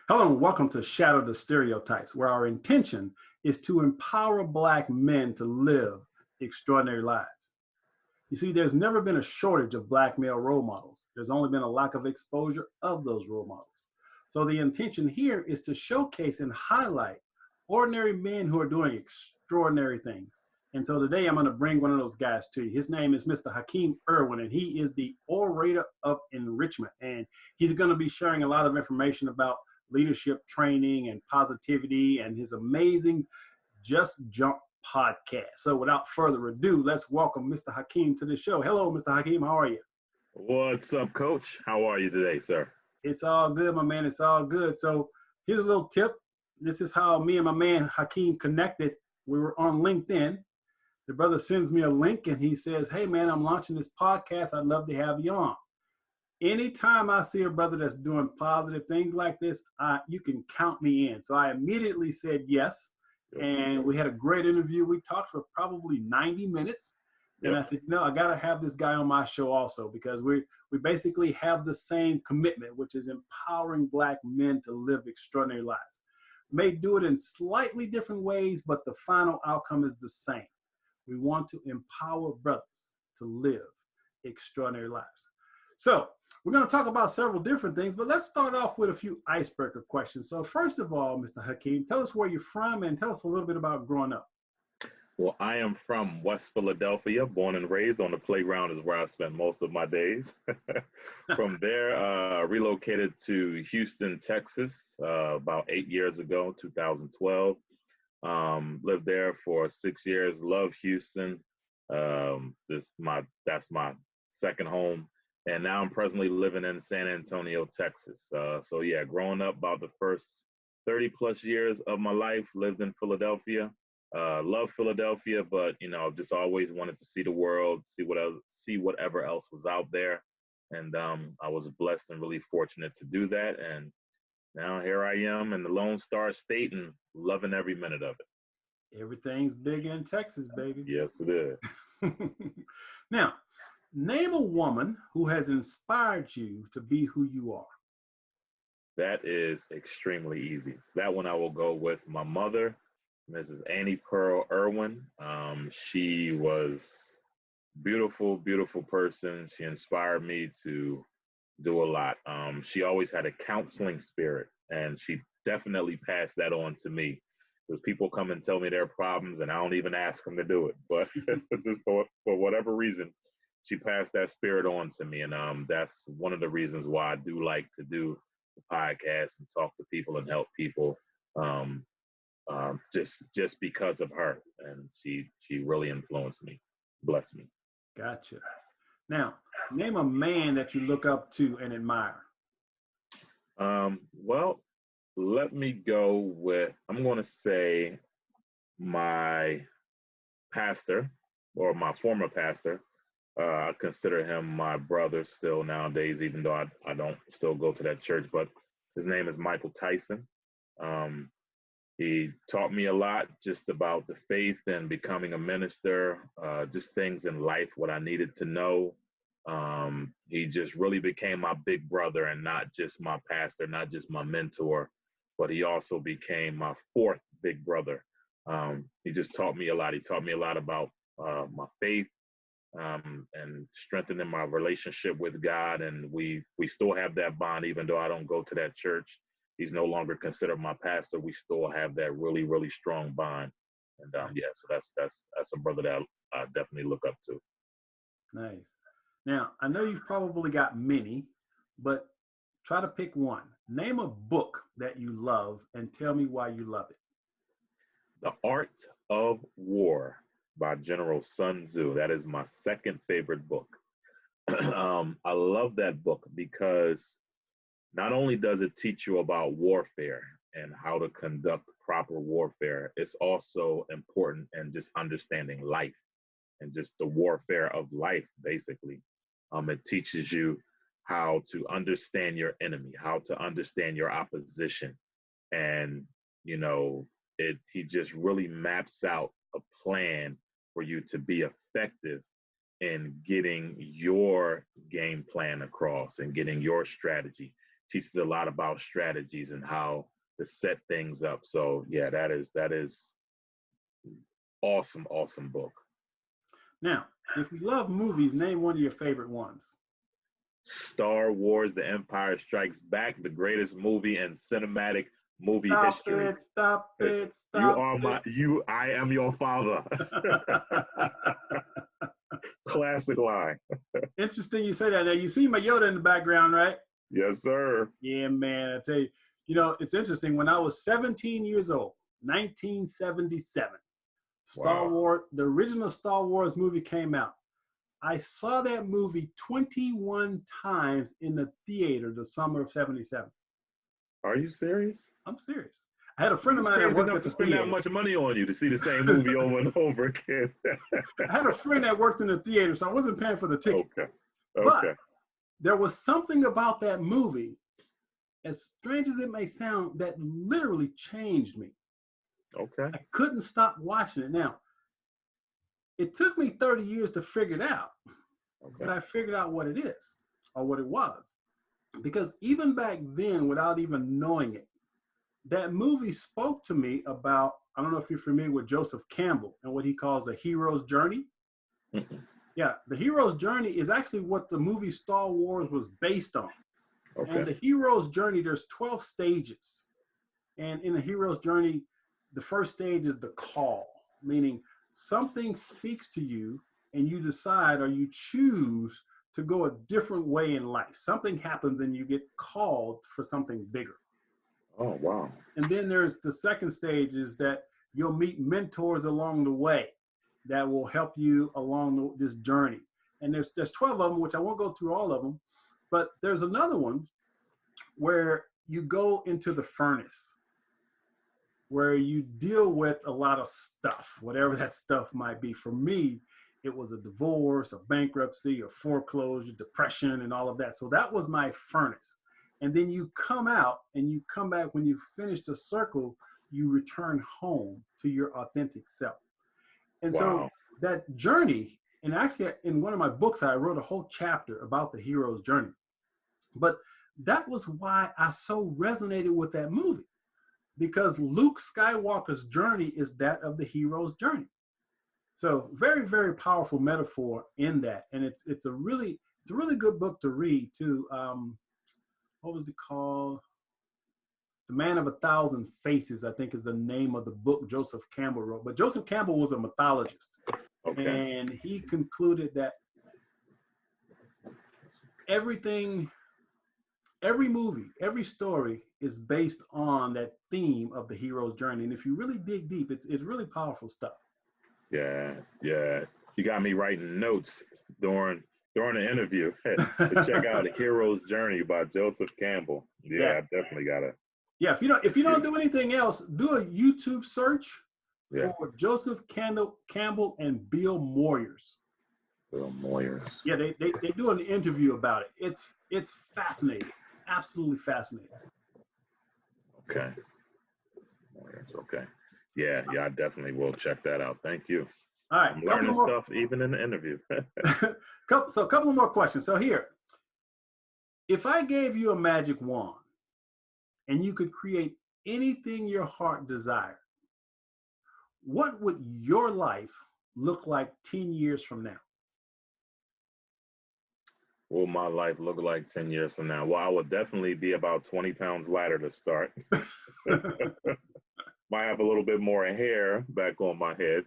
Hello and welcome to Shatter The Stereotypes, where our intention is to empower Black men to live extraordinary lives. You see, there's never been a shortage of Black male role models. There's only been a lack of exposure of those role models. So the intention here is to showcase and highlight ordinary men who are doing extraordinary things. And so today I'm going to bring one of those guys to you. His name is Mr. Hakim Erwin, and he is the orator of enrichment. And he's going to be sharing a lot of information about leadership training and positivity and his amazing Just Jump podcast. So without further ado, let's welcome Mr. Hakim to the show. Hello, Mr. Hakim. How are you? What's up, Coach? How are you today, sir? It's all good, my man. It's all good. So here's a little tip. This is how me and my man Hakim connected. We were on LinkedIn. The brother sends me a link and he says, "Hey, man, I'm launching this podcast. I'd love to have you on." Anytime I see a brother that's doing positive things like this, you can count me in. So I immediately said yes. And we had a great interview. We talked for probably 90 minutes. And I said, no, I got to have this guy on my show also, because we basically have the same commitment, which is empowering Black men to live extraordinary lives. May do it in slightly different ways, but the final outcome is the same. We want to empower brothers to live extraordinary lives. So we're going to talk about several different things, but let's start off with a few icebreaker questions. So first of all, Mr. Hakim, tell us where you're from and tell us a little bit about growing up. Well, I am from West Philadelphia, born and raised. On the playground is where I spent most of my days. From there, relocated to Houston, Texas, about 8 years ago, 2012. Lived there for 6 years. Love Houston. That's my second home. And now I'm presently living in San Antonio, Texas. So yeah, growing up about the first 30 plus years of my life, lived in Philadelphia. Love Philadelphia, but just always wanted to see the world, see whatever else was out there. And I was blessed and really fortunate to do that. And now here I am in the Lone Star State and loving every minute of it. Everything's big in Texas, baby. Yes, it is. Now, name a woman who has inspired you to be who you are. That is extremely easy. So that one I will go with my mother, Mrs. Annie Pearl Erwin. She was beautiful, beautiful person. She inspired me to do a lot. She always had a counseling spirit, and she definitely passed that on to me. Because people come and tell me their problems, and I don't even ask them to do it. But just for whatever reason, she passed that spirit on to me. And that's one of the reasons why I do like to do the podcast and talk to people and help people. Just because of her, and she really influenced me, blessed me. Gotcha. Now, name a man that you look up to and admire. Well, let me go with, I'm going to say my pastor, or my former pastor. I consider him my brother still nowadays, even though I don't still go to that church, but his name is Michael Tyson. He taught me a lot just about the faith and becoming a minister, just things in life, what I needed to know. He just really became my big brother, and not just my pastor, not just my mentor, but he also became my fourth big brother. He just taught me a lot. He taught me a lot about my faith and strengthening my relationship with God. And we still have that bond, even though I don't go to that church. He's no longer considered my pastor. We still have that really, really strong bond. And yeah, so that's a brother that I definitely look up to. Nice. Now, I know you've probably got many, but try to pick one. Name a book that you love and tell me why you love it. The Art of War by General Sun Tzu. That is my second favorite book. I love that book because not only does it teach you about warfare and how to conduct proper warfare, it's also important in just understanding life and just the warfare of life, basically. It teaches you how to understand your enemy, how to understand your opposition. And, he just really maps out a plan for you to be effective in getting your game plan across and getting your strategy teaches a lot about strategies and how to set things up. So yeah, that is awesome, awesome book. Now, if you love movies, name one of your favorite ones. Star Wars: The Empire Strikes Back, the greatest movie in cinematic movie Stop history. it, stop it, You stop are it. I am your father. Classic line. Interesting you say that. Now, you see my Yoda in the background, right? Yes, sir. Yeah, man. I tell you, it's interesting. When I was 17 years old, 1977, Star Wow. Wars, the original Star Wars movie came out. I saw that movie 21 times in the theater the summer of 77. Are you serious? I'm serious. I had a friend of It's mine that crazy worked enough at to the spend that theater. much money on you to see the same movie over and over again. I had a friend that worked in the theater, so I wasn't paying for the ticket. Okay. But Okay. there was something about that movie, as strange as it may sound, that literally changed me. Okay. I couldn't stop watching it. Now, it took me 30 years to figure it out, but I figured out what it is or what it was. Because even back then, without even knowing it, that movie spoke to me about, I don't know if you're familiar with Joseph Campbell and what he calls the hero's journey. Mm-mm. Yeah, the hero's journey is actually what the movie Star Wars was based on. Okay. And the hero's journey, there's 12 stages. And in the hero's journey, the first stage is the call, meaning something speaks to you and you decide or you choose to go a different way in life. Something happens and you get called for something bigger. Oh, wow. And then there's the second stage is that you'll meet mentors along the way that will help you along this journey. And there's 12 of them, which I won't go through all of them, but there's another one where you go into the furnace, where you deal with a lot of stuff, whatever that stuff might be. For me, it was a divorce, a bankruptcy, a foreclosure, depression, and all of that. So that was my furnace. And then you come out and you come back when you finish the circle, you return home to your authentic self. And so that journey, and actually in one of my books, I wrote a whole chapter about the hero's journey. But that was why I so resonated with that movie, because Luke Skywalker's journey is that of the hero's journey. So very, very powerful metaphor in that. And it's a really good book to read too. What was it called? The Man of a Thousand Faces, I think is the name of the book Joseph Campbell wrote. But Joseph Campbell was a mythologist. Okay. And he concluded that every movie, every story is based on that theme of the hero's journey. And if you really dig deep, it's really powerful stuff. Yeah. You got me writing notes during the interview to check out Hero's Journey by Joseph Campbell. Yeah, I definitely got it. Yeah, if you don't do anything else, do a YouTube search for Joseph Campbell and Bill Moyers. Bill Moyers. Yeah, they do an interview about it. It's fascinating, absolutely fascinating. Okay. Moyers. Okay. Yeah, I definitely will check that out. Thank you. All right, I'm learning stuff even in the interview. So a couple more questions. So here, if I gave you a magic wand and you could create anything your heart desired, what would your life look like 10 years from now? What will my life look like 10 years from now? Well, I would definitely be about 20 pounds lighter to start. Might have a little bit more hair back on my head.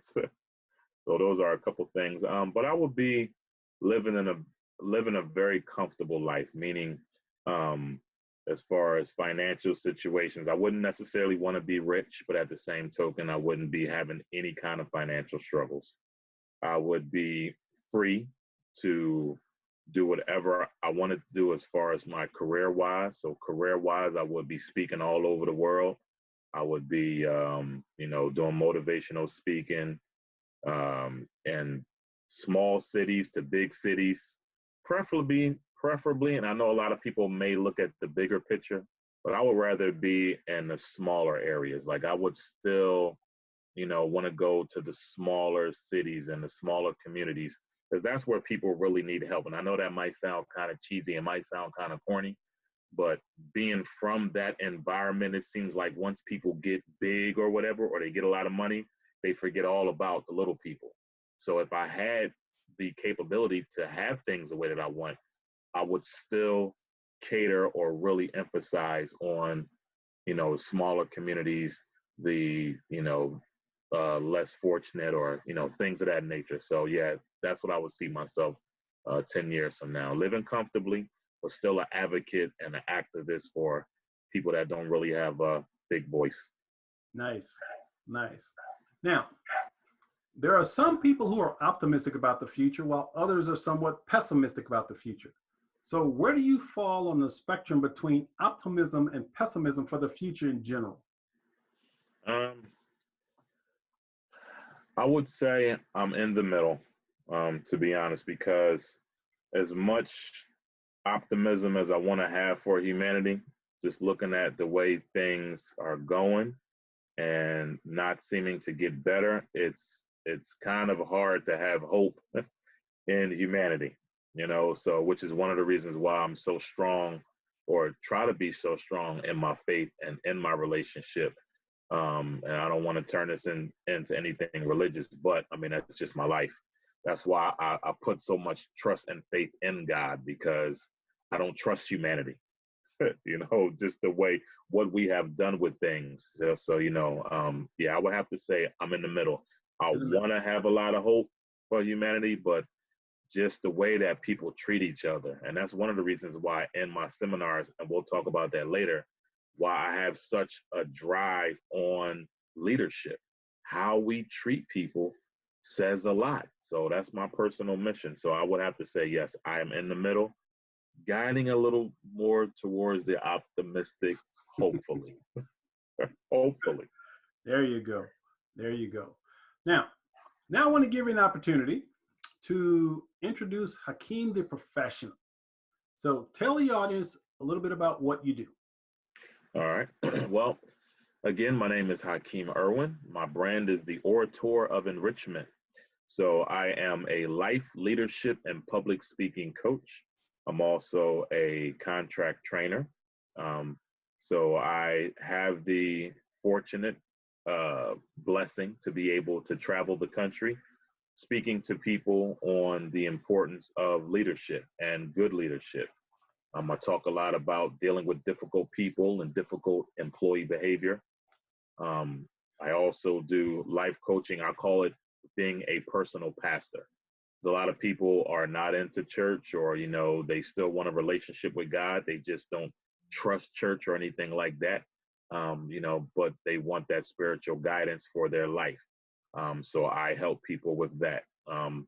So those are a couple things. But I would be living a very comfortable life, meaning as far as financial situations, I wouldn't necessarily want to be rich, but at the same token, I wouldn't be having any kind of financial struggles. I would be free to do whatever I wanted to do as far as my career-wise. So career-wise, I would be speaking all over the world. I would be, doing motivational speaking in small cities to big cities, preferably, and I know a lot of people may look at the bigger picture, but I would rather be in the smaller areas. Like I would still, want to go to the smaller cities and the smaller communities, because that's where people really need help. And I know that might sound kind of cheesy, it might sound kind of corny, But being from that environment, it seems like once people get big or whatever, or they get a lot of money, they forget all about the little people. So if I had the capability to have things the way that I want, I would still cater or really emphasize on, smaller communities, the, less fortunate, or, things of that nature. So yeah, that's what I would see myself 10 years from now, living comfortably, but still an advocate and an activist for people that don't really have a big voice. Nice, nice. Now, there are some people who are optimistic about the future, while others are somewhat pessimistic about the future. So, where do you fall on the spectrum between optimism and pessimism for the future in general? Um, I would say I'm in the middle, to be honest, because as much optimism as I want to have for humanity, just looking at the way things are going and not seeming to get better, it's kind of hard to have hope in humanity, so which is one of the reasons why I'm so strong, or try to be so strong in my faith and in my relationship. And I don't want to turn this into anything religious, but I mean, that's just my life. That's why I put so much trust and faith in God, because I don't trust humanity, just the way what we have done with things. So, yeah, I would have to say I'm in the middle. I In the middle. want to have a lot of hope for humanity, but just the way that people treat each other. And that's one of the reasons why in my seminars, and we'll talk about that later, why I have such a drive on leadership. How we treat people says a lot. So that's my personal mission. So I would have to say, yes, I am in the middle, guiding a little more towards the optimistic, hopefully. Hopefully. There you go. There you go. Now I want to give you an opportunity to introduce Hakim the professional. So tell the audience a little bit about what you do. All right. Well, again, my name is Hakim Erwin. My brand is the Orator of Enrichment. So I am a life, leadership, and public speaking coach. I'm also a contract trainer. So I have the fortunate blessing to be able to travel the country, speaking to people on the importance of leadership and good leadership. I talk a lot about dealing with difficult people and difficult employee behavior. I also do life coaching. I call it being a personal pastor. A lot of people are not into church, or, they still want a relationship with God. They just don't trust church or anything like that, but they want that spiritual guidance for their life. So I help people with that. And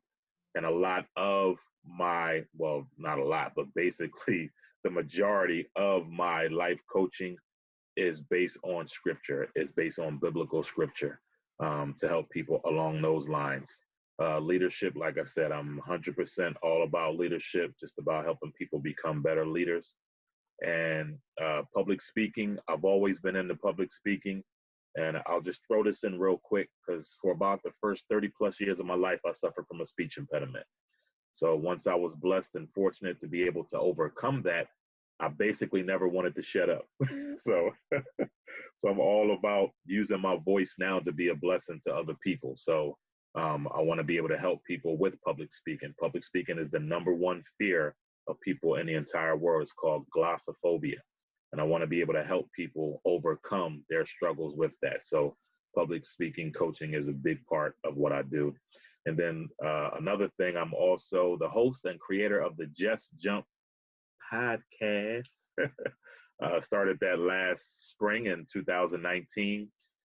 a lot of well, not a lot, but basically the majority of my life coaching is based on scripture, is based on biblical scripture, to help people along those lines. Leadership, like I said, I'm 100% all about leadership, just about helping people become better leaders. And public speaking, I've always been into public speaking. And I'll just throw this in real quick, because for about the first 30 plus years of my life, I suffered from a speech impediment. So once I was blessed and fortunate to be able to overcome that, I basically never wanted to shut up. so, so I'm all about using my voice now to be a blessing to other people. So I want to be able to help people with public speaking. Public speaking is the number one fear of people in the entire world. It's called glossophobia. And I want to be able to help people overcome their struggles with that. So public speaking coaching is a big part of what I do. And then another thing, I'm also the host and creator of the Just Jump podcast. Started that last spring in 2019.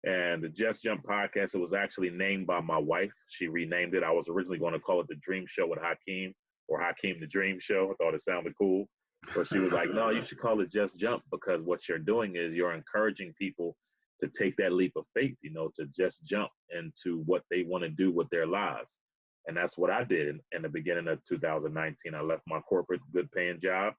And the Just Jump podcast, it was actually named by my wife. She renamed it. I was originally going to call it The Dream Show with Hakim, or Hakim The Dream Show. I thought it sounded cool. But she was like, no, you should call it Just Jump, because what you're doing is you're encouraging people to take that leap of faith, to just jump into what they want to do with their lives. And that's what I did in the beginning of 2019. I left my corporate good paying job,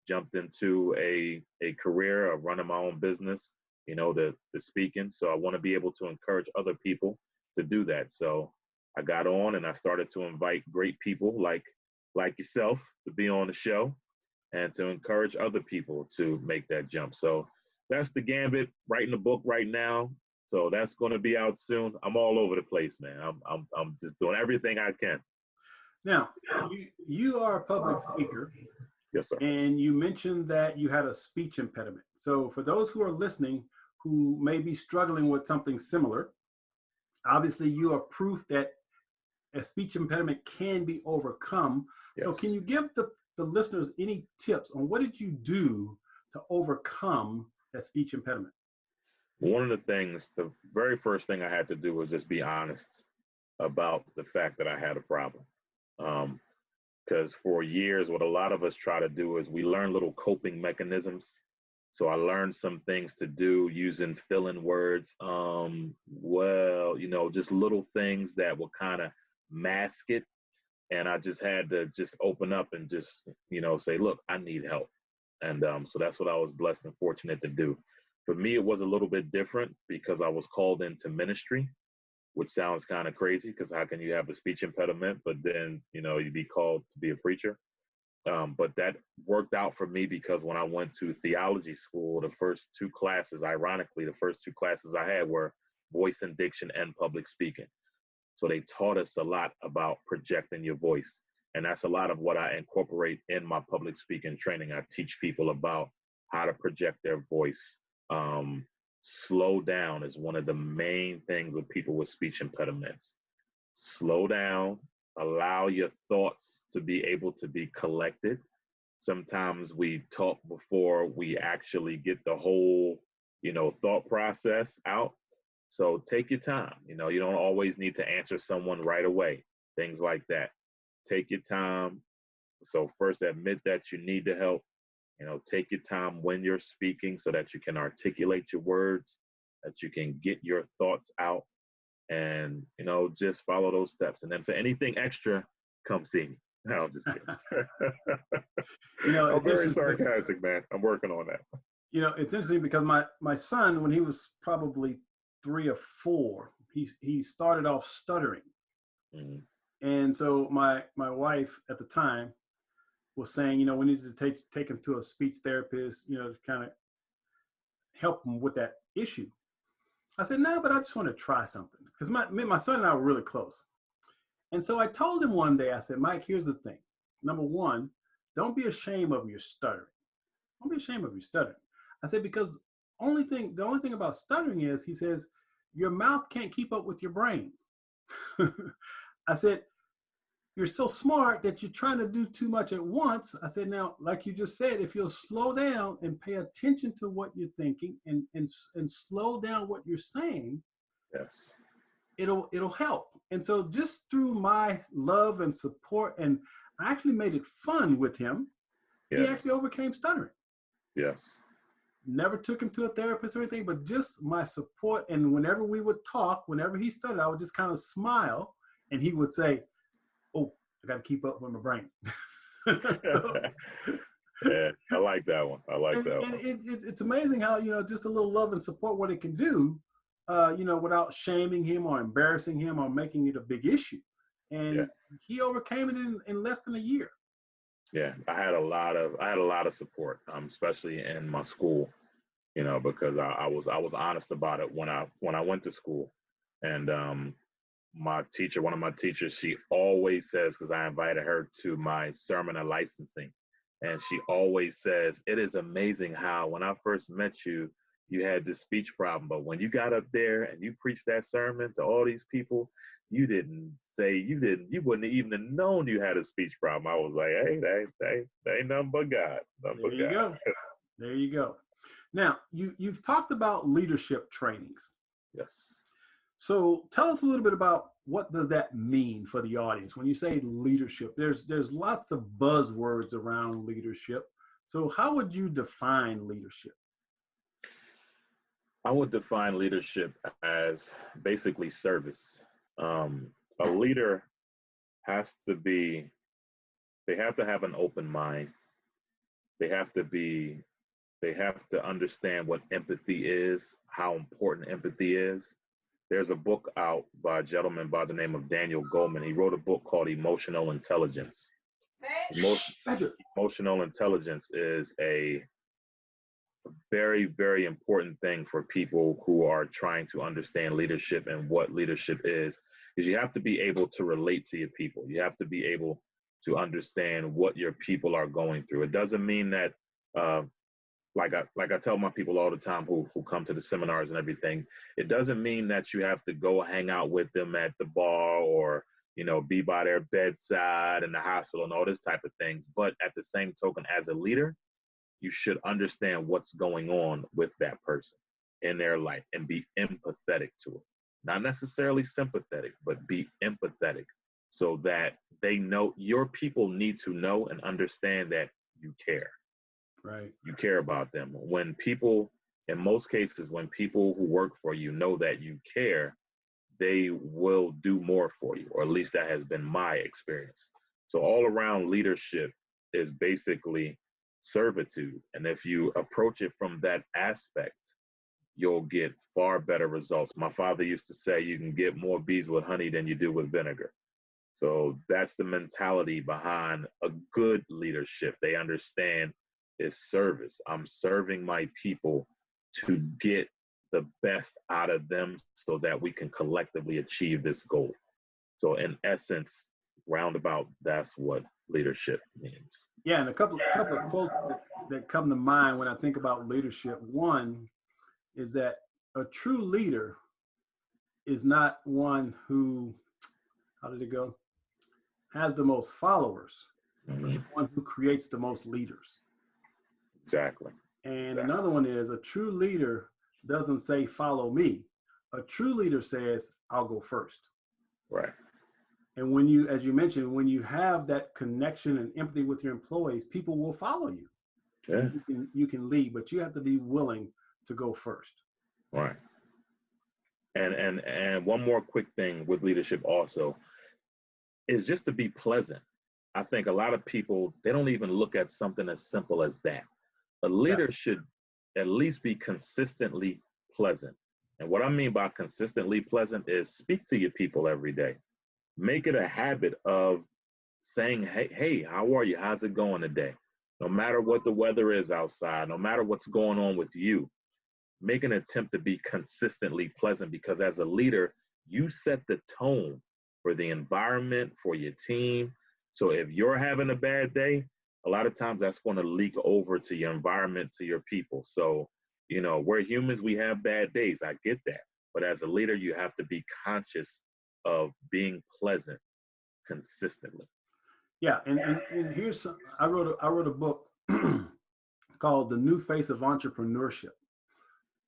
jumped into a career of running my own business, the speaking. So I want to be able to encourage other people to do that. So I got on and I started to invite great people like yourself to be on the show. and to encourage other people to make that jump. So that's the gambit. Writing a book right now. So that's going to be out soon. I'm all over the place, man. I'm just doing everything I can. Now, you are a public speaker. Yes, sir. And you mentioned that you had a speech impediment. So for those who are listening who may be struggling with something similar, obviously you are proof that a speech impediment can be overcome. Yes. So can you give the listeners any tips on what did you do to overcome that speech impediment? One of the things, the very first thing I had to do was just be honest about the fact that I had a problem. Because for years, what a lot of us try to do is we learn little coping mechanisms. So I learned some things to do using fill-in words. Well, you know, just little things that will kind of mask it. And I just had to just open up and just, you know, say, look, I need help. And so that's what I was blessed and fortunate to do. For me, it was a little bit different because I was called into ministry, which sounds kind of crazy because how can you have a speech impediment, but then, you know, you'd be called to be a preacher. But that worked out for me because when I went to theology school, the first two classes, ironically, the first two classes I had were voice and diction and public speaking. So they taught us a lot about projecting your voice. And that's a lot of what I incorporate in my public speaking training. I teach people about how to project their voice. Slow down is one of the main things with people with speech impediments. Slow down, allow your thoughts to be able to be collected. Sometimes we talk before we actually get the whole, you know, thought process out. So take your time. You know, you don't always need to answer someone right away, things like that. Take your time. So first admit that you need the help. You know, take your time when you're speaking so that you can articulate your words, that you can get your thoughts out, and, you know, just follow those steps. And then for anything extra, come see me. No, I'm just kidding. You know, I'm very sarcastic, man. I'm working on that. You know, it's interesting because my son, when he was probably 3 or 4, he started off stuttering. Mm-hmm. And so my wife at the time was saying, you know, we need to take him to a speech therapist, you know, to kind of help him with that issue. I said, no, but I just want to try something. Because my son and I were really close. And so I told him one day, I said, Mike, here's the thing. Number one, don't be ashamed of your stuttering. Don't be ashamed of your stuttering. I said, because the only thing about stuttering is, he says, your mouth can't keep up with your brain. I said, you're so smart that you're trying to do too much at once. I said, now, like you just said, if you'll slow down and pay attention to what you're thinking and slow down what you're saying, yes, it'll help. And so just through my love and support, and I actually made it fun with him, yes, he actually overcame stuttering. Yes. Never took him to a therapist or anything, but just my support. And whenever we would talk, whenever he stuttered, I would just kind of smile, and he would say, oh, I got to keep up with my brain. Yeah, I like that one. I like that one. It's amazing how, you know, just a little love and support, what it can do, you know, without shaming him or embarrassing him or making it a big issue. And he overcame it in less than a year. Yeah, I had a lot of support, especially in my school, you know, because I was honest about it when I went to school. And one of my teachers, she always says, because I invited her to my sermon and licensing, and she always says, it is amazing how when I first met you, you had this speech problem, but when you got up there and you preached that sermon to all these people, you wouldn't even have known you had a speech problem. I was like, hey, that ain't nothing but God. There you go. There you go. Now, you've talked about leadership trainings. Yes. So tell us a little bit about what does that mean for the audience? When you say leadership, there's lots of buzzwords around leadership. So how would you define leadership? I would define leadership as basically service. A leader they have to have an open mind. They have to understand what empathy is, how important empathy is. There's a book out by a gentleman by the name of Daniel Goleman. He wrote a book called Emotional Intelligence. Emotional intelligence is a very, very important thing for people who are trying to understand leadership and what leadership is you have to be able to relate to your people. You have to be able to understand what your people are going through. It doesn't mean that, like I tell my people all the time who come to the seminars and everything, it doesn't mean that you have to go hang out with them at the bar or, be by their bedside in the hospital and all this type of things. But at the same token, as a leader, you should understand what's going on with that person in their life and be empathetic to it. Not necessarily sympathetic, but be empathetic so that they know, your people need to know and understand that you care. Right. You care about them. When people, in most cases, when people who work for you know that you care, they will do more for you, or at least that has been my experience. So all around leadership is basically servitude. And if you approach it from that aspect, you'll get far better results. My father used to say, you can get more bees with honey than you do with vinegar. So that's the mentality behind a good leadership. They understand is service. I'm serving my people to get the best out of them so that we can collectively achieve this goal. So in essence, roundabout, that's what leadership means. Yeah, and a couple of quotes that come to mind when I think about leadership. One is that a true leader is not one who, how did it go, has the most followers, one who creates the most leaders. Exactly. And another one is a true leader doesn't say, follow me. A true leader says, I'll go first. Right. And when you, as you mentioned, when you have that connection and empathy with your employees, people will follow you. Yeah. You can lead, but you have to be willing to go first. Right. And one more quick thing with leadership also is just to be pleasant. I think a lot of people, they don't even look at something as simple as that. A leader should at least be consistently pleasant. And what I mean by consistently pleasant is speak to your people every day. Make it a habit of saying, hey, how are you? How's it going today? No matter what the weather is outside, no matter what's going on with you, make an attempt to be consistently pleasant, because as a leader, you set the tone for the environment, for your team. So if you're having a bad day, a lot of times that's going to leak over to your environment, to your people. So, we're humans, we have bad days. I get that. But as a leader, you have to be conscious of being pleasant consistently. Yeah. And here's, I wrote a book called The New Face of Entrepreneurship,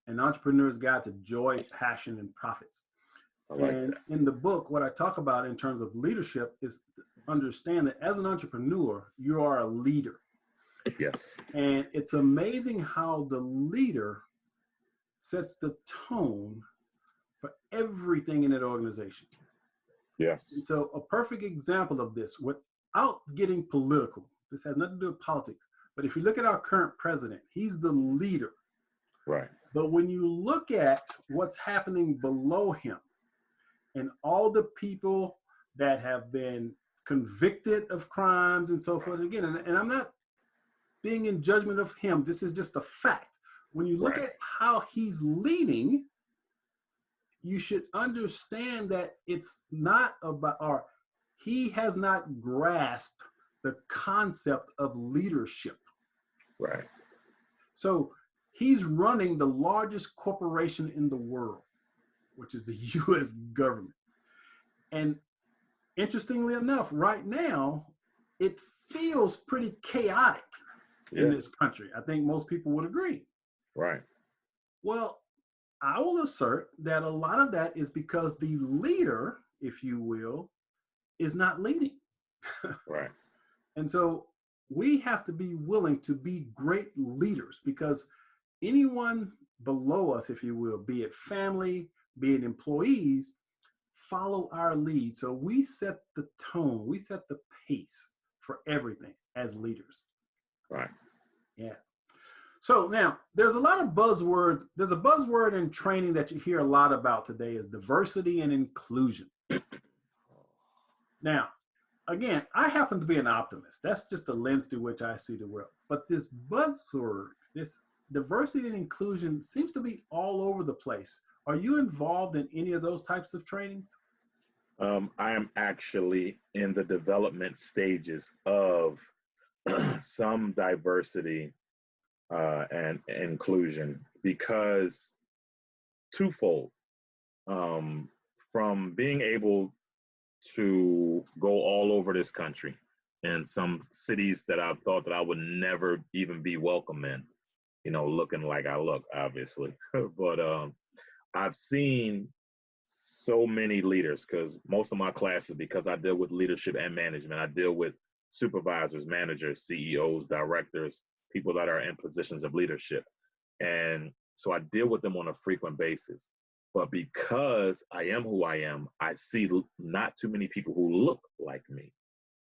An Entrepreneur's Guide to Joy, Passion, and Profits. And in the book, what I talk about in terms of leadership is understand that as an entrepreneur, you are a leader. Yes. And it's amazing how the leader sets the tone for everything in that organization. Yes. And so a perfect example of this, without getting political, this has nothing to do with politics, but if you look at our current president, he's the leader. Right. But when you look at what's happening below him and all the people that have been convicted of crimes and so forth, again, and I'm not being in judgment of him, this is just a fact. When you look at how he's leading, you should understand that it's not about, or he has not grasped the concept of leadership. Right. So he's running the largest corporation in the world, which is the US government. And interestingly enough, right now, it feels pretty chaotic in this country. I think most people would agree. Right. Well, I will assert that a lot of that is because the leader, if you will, is not leading. Right. And so we have to be willing to be great leaders, because anyone below us, if you will, be it family, be it employees, follow our lead. So we set the tone, we set the pace for everything as leaders. Right. Yeah. So now there's a lot of buzzword. There's a buzzword in training that you hear a lot about today is diversity and inclusion. Now, again, I happen to be an optimist. That's just the lens through which I see the world. But this buzzword, this diversity and inclusion seems to be all over the place. Are you involved in any of those types of trainings? I am actually in the development stages of some diversity and inclusion because twofold. Um, from being able to go all over this country in some cities that I thought that I would never even be welcome in, looking like I look, obviously. But I've seen so many leaders because most of my classes, because I deal with leadership and management, I deal with supervisors, managers, CEOs, directors, people that are in positions of leadership. And so I deal with them on a frequent basis. But because I am who I am, I see not too many people who look like me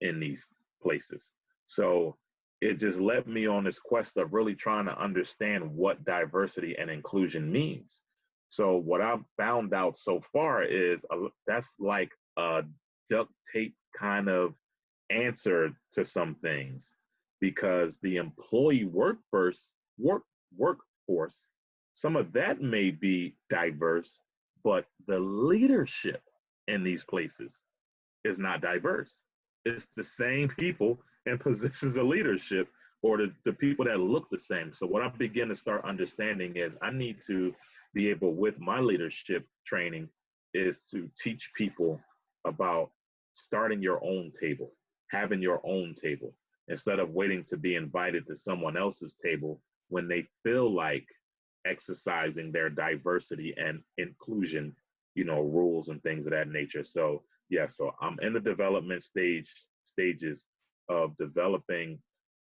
in these places. So it just led me on this quest of really trying to understand what diversity and inclusion means. So what I've found out so far is that's like a duct tape kind of answer to some things because the employee workforce, some of that may be diverse, but the leadership in these places is not diverse. It's the same people in positions of leadership or the people that look the same. So what I begin to start understanding is I need to be able with my leadership training is to teach people about starting your own table, having your own table, instead of waiting to be invited to someone else's table when they feel like exercising their diversity and inclusion, rules and things of that nature. So yeah, so I'm in the development stages of developing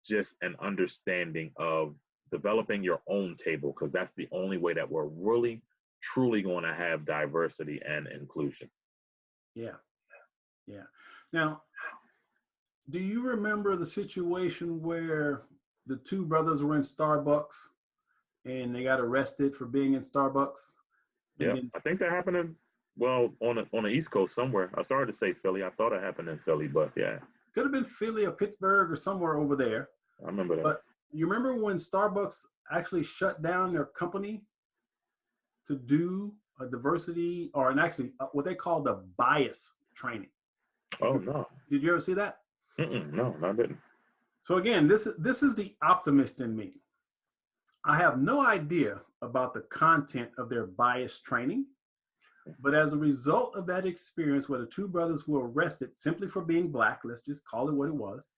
just an understanding of developing your own table, because that's the only way that we're really truly going to have diversity and inclusion. Yeah. Yeah. Now, do you remember the situation where the two brothers were in Starbucks and they got arrested for being in Starbucks? And Yeah, then I think that happened on the East Coast somewhere. I started to say Philly. I thought it happened in Philly, but yeah, could have been Philly or Pittsburgh or somewhere over there. I remember that. But you remember when Starbucks actually shut down their company to do a diversity or actually what they call the bias training? Oh no. Did you ever see that? No, I didn't. So again, this is the optimist in me. I have no idea about the content of their bias training, but as a result of that experience where the two brothers were arrested simply for being black, let's just call it what it was,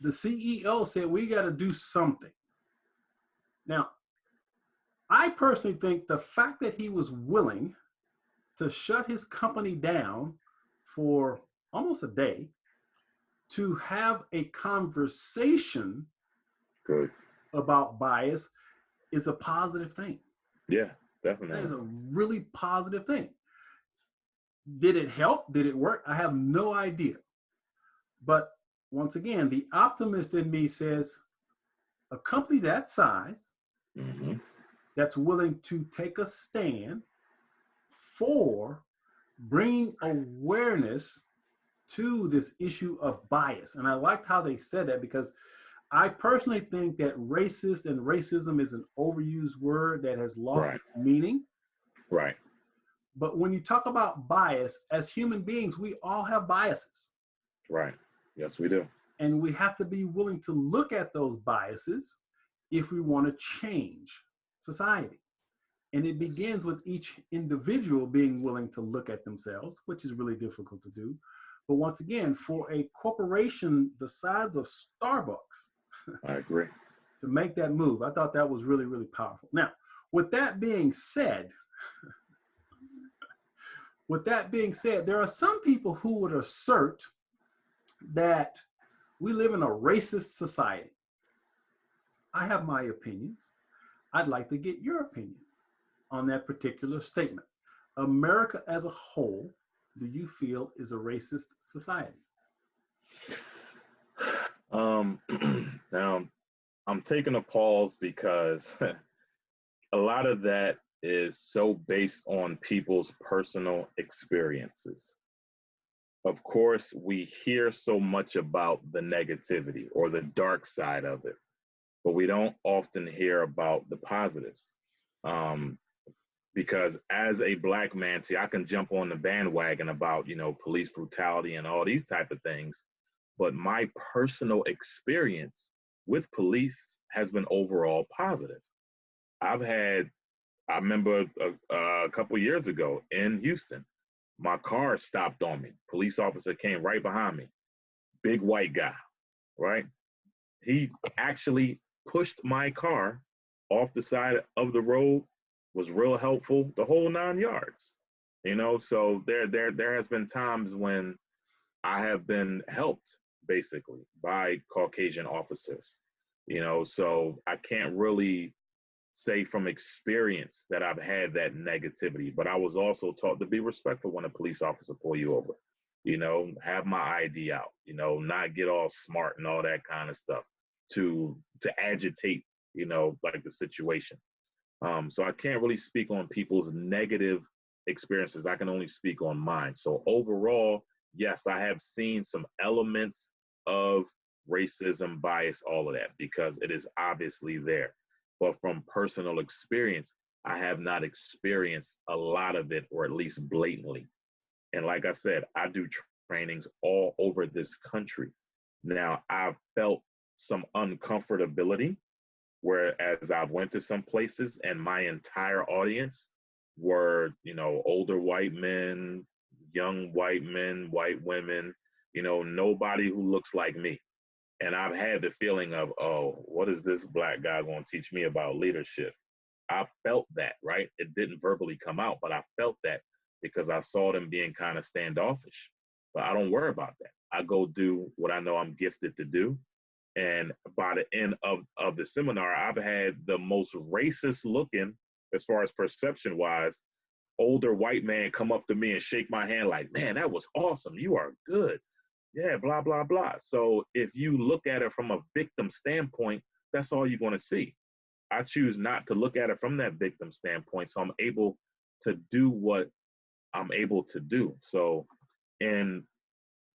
the CEO said, we got to do something. Now, I personally think the fact that he was willing to shut his company down for almost a day to have a conversation Good. about bias is a positive thing. Yeah, definitely. That is a really positive thing. Did it help? Did it work? I have no idea. But once again, the optimist in me says a company that size that's willing to take a stand for bringing awareness to this issue of bias. And I liked how they said that because I personally think that racist and racism is an overused word that has lost its meaning. Right. But when you talk about bias, as human beings, we all have biases. Right. Yes, we do. And we have to be willing to look at those biases if we want to change society. And it begins with each individual being willing to look at themselves, which is really difficult to do. But once again, for a corporation the size of Starbucks, I agree, to make that move, I thought that was really, really powerful. Now, with that being said, there are some people who would assert that we live in a racist society. I have my opinions. I'd like to get your opinion on that particular statement. America as a whole, do you feel is a racist society? Now, I'm taking a pause because a lot of that is so based on people's personal experiences of course, we hear so much about the negativity or the dark side of it, but we don't often hear about the positives. Um, because as a black man, see, I can jump on the bandwagon about, police brutality and all these type of things, but my personal experience with police has been overall positive. I've had, I remember a couple years ago in Houston, my car stopped on me. Police officer came right behind me, big white guy, right? He actually pushed my car off the side of the road, was real helpful, the whole 9 yards. So there has been times when I have been helped basically by Caucasian officers. So I can't really say from experience that I've had that negativity, but I was also taught to be respectful when a police officer pull you over. Have my ID out, not get all smart and all that kind of stuff to agitate, like the situation. So I can't really speak on people's negative experiences. I can only speak on mine. So overall, yes, I have seen some elements of racism, bias, all of that, because it is obviously there. But from personal experience, I have not experienced a lot of it, or at least blatantly. And like I said, I do trainings all over this country. Now, I've felt some uncomfortability, whereas I've went to some places and my entire audience were, older white men, young white men, white women, nobody who looks like me. And I've had the feeling of, oh, what is this black guy going to teach me about leadership? I felt that, right? It didn't verbally come out, but I felt that because I saw them being kind of standoffish. But I don't worry about that. I go do what I know I'm gifted to do. And by the end of the seminar, I've had the most racist looking, as far as perception wise, older white man come up to me and shake my hand like, man, that was awesome. You are good. Yeah, blah, blah, blah. So if you look at it from a victim standpoint, that's all you're going to see. I choose not to look at it from that victim standpoint. So I'm able to do what I'm able to do. So in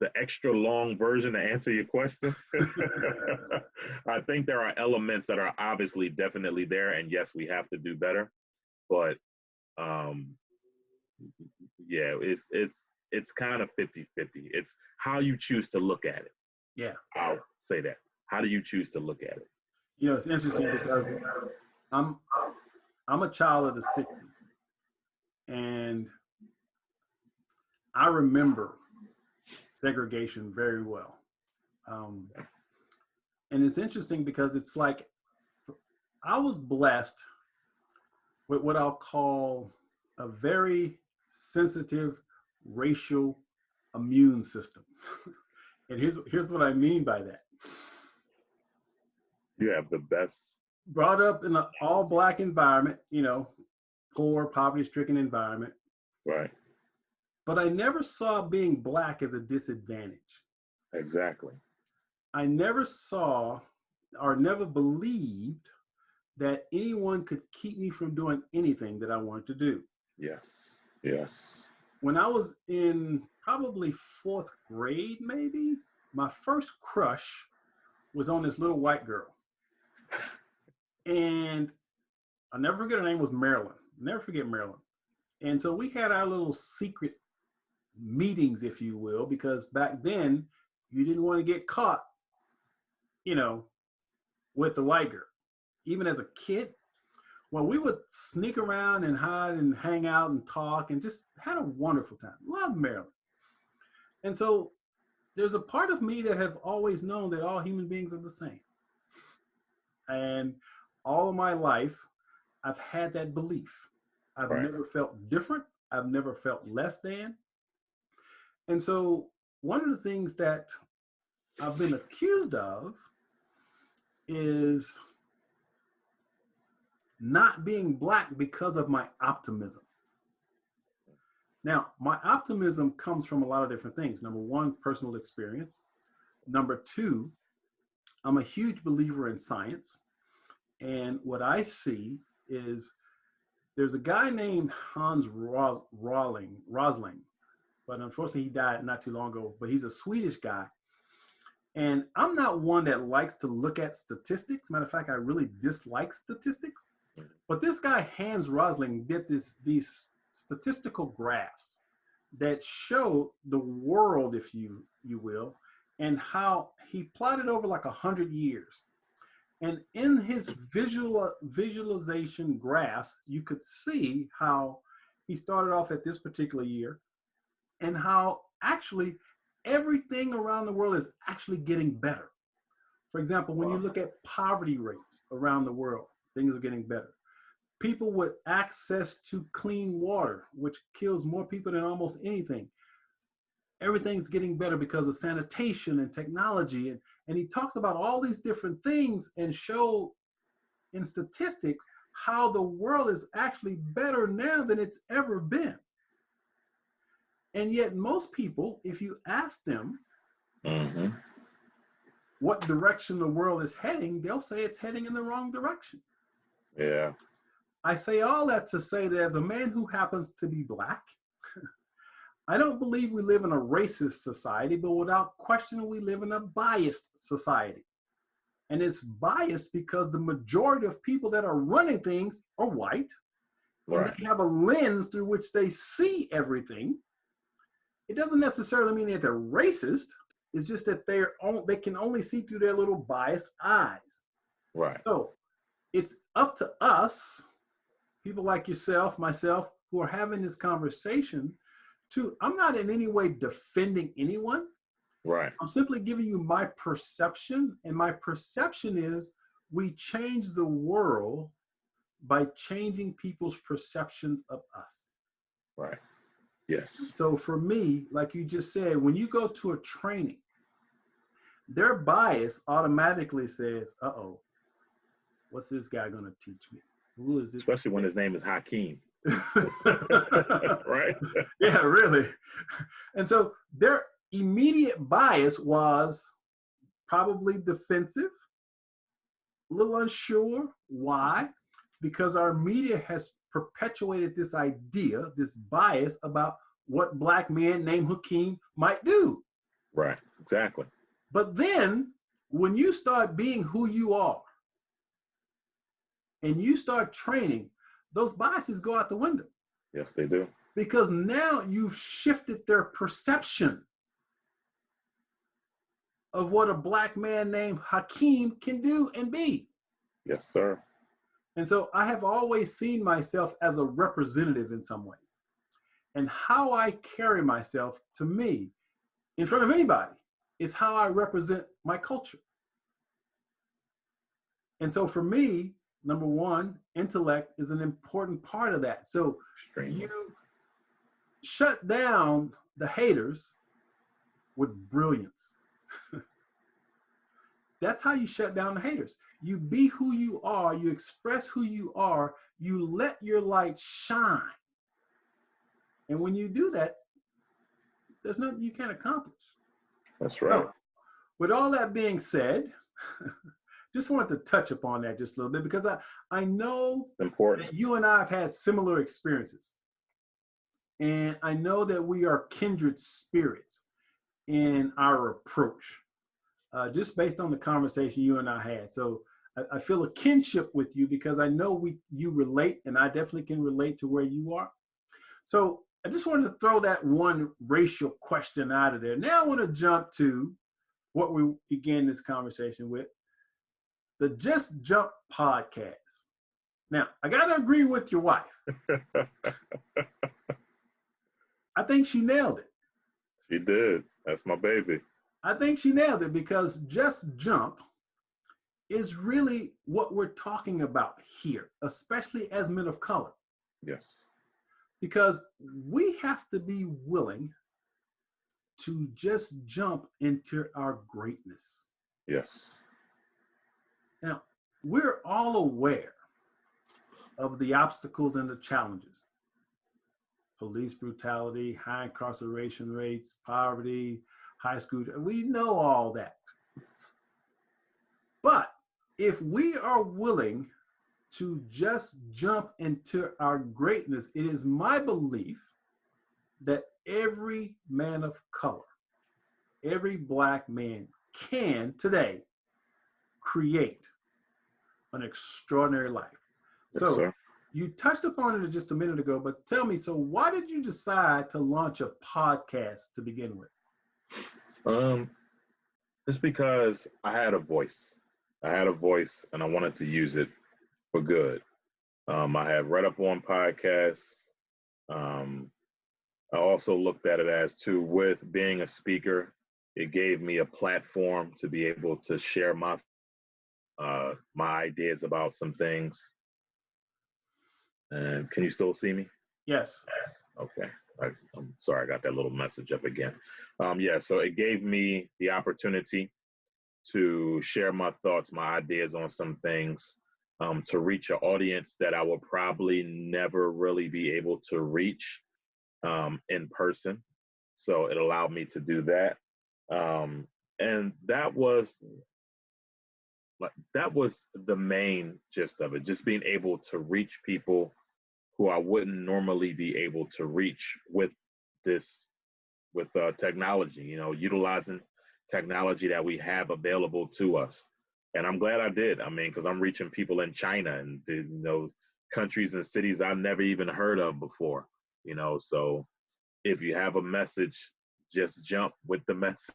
the extra long version to answer your question, I think there are elements that are obviously definitely there. And yes, we have to do better. But yeah, it's kind of 50-50. It's how you choose to look at it. Yeah. I'll say that. How do you choose to look at it? It's interesting because I'm a child of the 60s, and I remember segregation very well. And it's interesting because it's like I was blessed with what I'll call a very sensitive racial immune system. And here's what I mean by that. You have the best. Brought up in an all black environment, poor, poverty-stricken environment. Right. But I never saw being black as a disadvantage. Exactly. I never saw or never believed that anyone could keep me from doing anything that I wanted to do. Yes. Yes. When I was in probably 4th grade, maybe, my first crush was on this little white girl. And I'll never forget, her name was Marilyn. Never forget Marilyn. And so we had our little secret meetings, if you will, because back then you didn't want to get caught, with the white girl. Even as a kid, well, we would sneak around and hide and hang out and talk and just had a wonderful time. Love Marilyn. And so there's a part of me that have always known that all human beings are the same. And all of my life, I've had that belief. I've never felt different. I've never felt less than. And so one of the things that I've been accused of is not being black because of my optimism. Now, my optimism comes from a lot of different things. Number one, personal experience. Number two, I'm a huge believer in science. And what I see is there's a guy named Hans Rosling, but unfortunately he died not too long ago. But he's a Swedish guy. And I'm not one that likes to look at statistics. Matter of fact, I really dislike statistics. But this guy, Hans Rosling, did these statistical graphs that show the world, if you will, and how he plotted over like 100 years. And in his visualization graphs, you could see how he started off at this particular year and how actually everything around the world is actually getting better. For example, when you look at poverty rates around the world, things are getting better. People with access to clean water, which kills more people than almost anything. Everything's getting better because of sanitation and technology. And he talked about all these different things and showed in statistics how the world is actually better now than it's ever been. And yet most people, if you ask them what direction the world is heading, they'll say it's heading in the wrong direction. Yeah. I say all that to say that as a man who happens to be Black, I don't believe we live in a racist society, but without question, we live in a biased society. And it's biased because the majority of people that are running things are white, and they have a lens through which they see everything. It doesn't necessarily mean that they're racist. It's just that they can only see through their little biased eyes. Right. So it's up to us, people like yourself, myself, who are having this conversation I'm not in any way defending anyone. Right. I'm simply giving you my perception. And my perception is we change the world by changing people's perceptions of us. Right. Yes. So for me, like you just said, when you go to a training, their bias automatically says, uh-oh, what's this guy going to teach me? Who is this? Especially when his name is Hakim. Right? Yeah, really. And so their immediate bias was probably defensive, a little unsure. Why? Because our media has perpetuated this idea, this bias about what Black men named Hakim might do. Right, exactly. But then when you start being who you are and you start training, those biases go out the window. Yes, they do. Because now you've shifted their perception of what a Black man named Hakim can do and be. Yes, sir. And so I have always seen myself as a representative in some ways. And how I carry myself, to me, in front of anybody, is how I represent my culture. And so for me, number one, intellect is an important part of that. So you shut down the haters with brilliance. That's how you shut down the haters. You be who you are, you express who you are, you let your light shine. And when you do that, there's nothing you can't accomplish. That's right. So, with all that being said, just wanted to touch upon that just a little bit because I know that you and I have had similar experiences. And I know that we are kindred spirits in our approach, just based on the conversation you and I had. So I feel a kinship with you because I know you relate, and I definitely can relate to where you are. So I just wanted to throw that one racial question out of there. Now I want to jump to what we began this conversation with, the Just Jump podcast. Now, I got to agree with your wife. I think she nailed it. She did. That's my baby. I think she nailed it because Just Jump is really what we're talking about here, especially as men of color. Yes. Because we have to be willing to just jump into our greatness. Yes. Now, we're all aware of the obstacles and the challenges. Police brutality, high incarceration rates, poverty, high school. We know all that. But if we are willing to just jump into our greatness, it is my belief that every man of color, every Black man can today create an extraordinary life. Yes, So sir. you touched upon it just a minute ago, but tell me, so why did you decide to launch a podcast to begin with? Um, it's because I had a voice. I had a voice and I wanted to use it for good. I have read up on podcasts. Um, I also looked at it as too, with being a speaker, it gave me a platform to be able to share my ideas about some things. And can you still see me? Yes. Okay. I'm sorry, I got that little message up again. Yeah, so it gave me the opportunity to share my thoughts, my ideas on some things, to reach an audience that I would probably never really be able to reach in person. So it allowed me to do that. And that was the main gist of it, just being able to reach people who I wouldn't normally be able to reach this with technology, utilizing technology that we have available to us. And I'm glad I did. I mean, because I'm reaching people in China and countries and cities I've never even heard of before. So if you have a message, just jump with the message.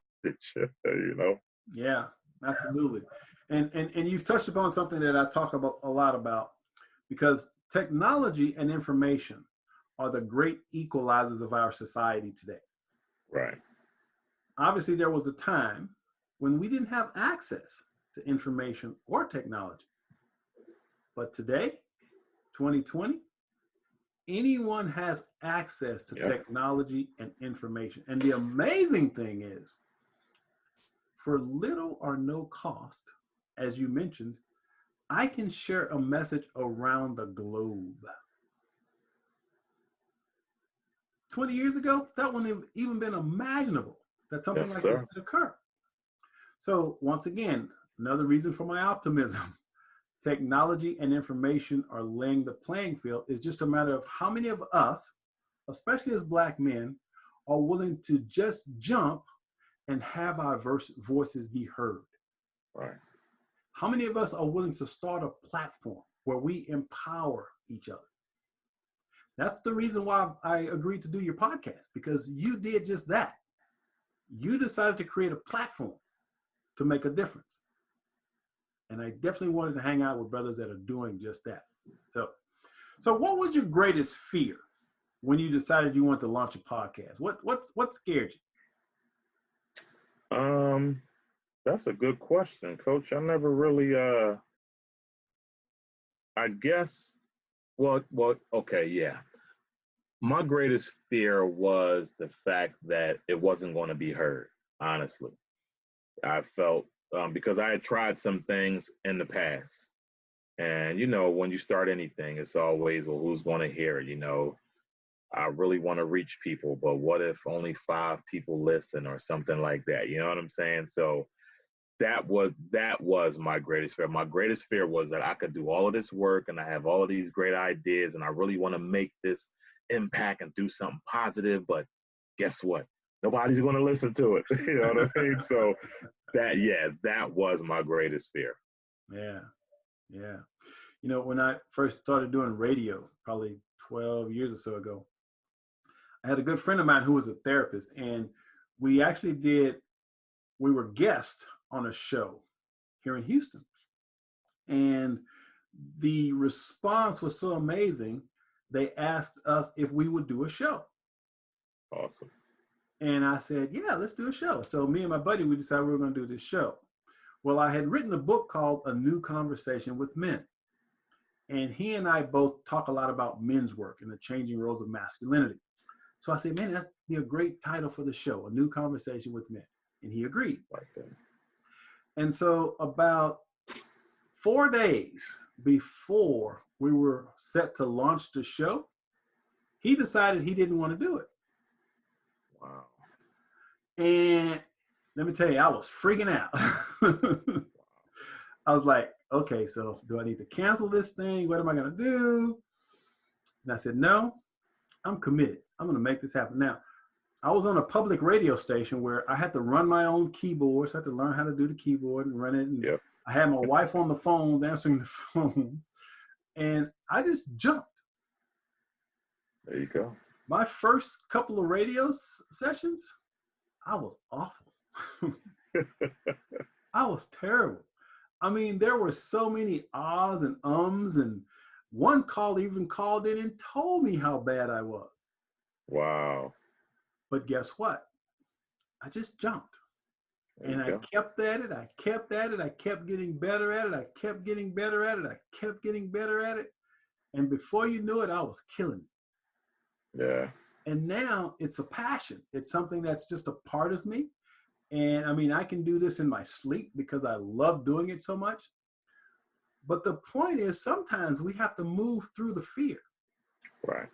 Yeah, absolutely. And you've touched upon something that I talk about a lot about, because technology and information are the great equalizers of our society today. Right. Obviously, there was a time when we didn't have access to information or technology. But today, 2020, anyone has access to Yep. technology and information. And the amazing thing is, for little or no cost, as you mentioned, I can share a message around the globe. 20 years ago, that wouldn't have even been imaginable that something Yes, like this sir. could occur. So once again, another reason for my optimism. Technology and information are laying the playing field. It's just a matter of how many of us, especially as Black men, are willing to just jump and have our voices be heard. Right. How many of us are willing to start a platform where we empower each other? That's the reason why I agreed to do your podcast, because you did just that. You decided to create a platform to make a difference. And I definitely wanted to hang out with brothers that are doing just that. So what was your greatest fear when you decided you wanted to launch a podcast? What scared That's a good question, Coach. I never really I guess okay, yeah. My greatest fear was the fact that it wasn't going to be heard, honestly. I felt because I had tried some things in the past. And, when you start anything, it's always, well, who's going to hear it? I really want to reach people, but what if only 5 people listen or something like that? You know what I'm saying? So that was my greatest fear. My greatest fear was that I could do all of this work and I have all of these great ideas and I really want to make this impact and do something positive, but guess what? Nobody's going to listen to it. You know what I mean? So that was my greatest fear. you? Yeah. When I first started doing radio, probably 12 years or so ago, I had a good friend of mine who was a therapist, and we were guests on a show here in Houston. And the response was so amazing, they asked us if we would do a show. Awesome. And I said, yeah, let's do a show. So me and my buddy, we decided we were going to do this show. Well, I had written a book called A New Conversation with Men. And he and I both talk a lot about men's work and the changing roles of masculinity. So I said, man, that'd be a great title for the show, A New Conversation with Men. And he agreed. Like that. And so about 4 days before we were set to launch the show, he decided he didn't want to do it. Wow. And let me tell you, I was freaking out. I was like, okay, so do I need to cancel this thing? What am I going to do? And I said, no, I'm committed. I'm going to make this happen. Now, I was on a public radio station where I had to run my own keyboards. I had to learn how to do the keyboard and run it. And Yep. I had my wife on the phones, answering the phones. And I just jumped. There you go. My first couple of radio sessions, I was awful. I was terrible. I mean, there were so many ahs and ums, and one caller even called in and told me how bad I was. Wow. But guess what? I just jumped. And I kept at it. I kept at it. I kept getting better at it. I kept getting better at it. I kept getting better at it. And before you knew it, I was killing it. Yeah. And now it's a passion. It's something that's just a part of me. And I mean, I can do this in my sleep because I love doing it so much. But the point is, sometimes we have to move through the fear. Right.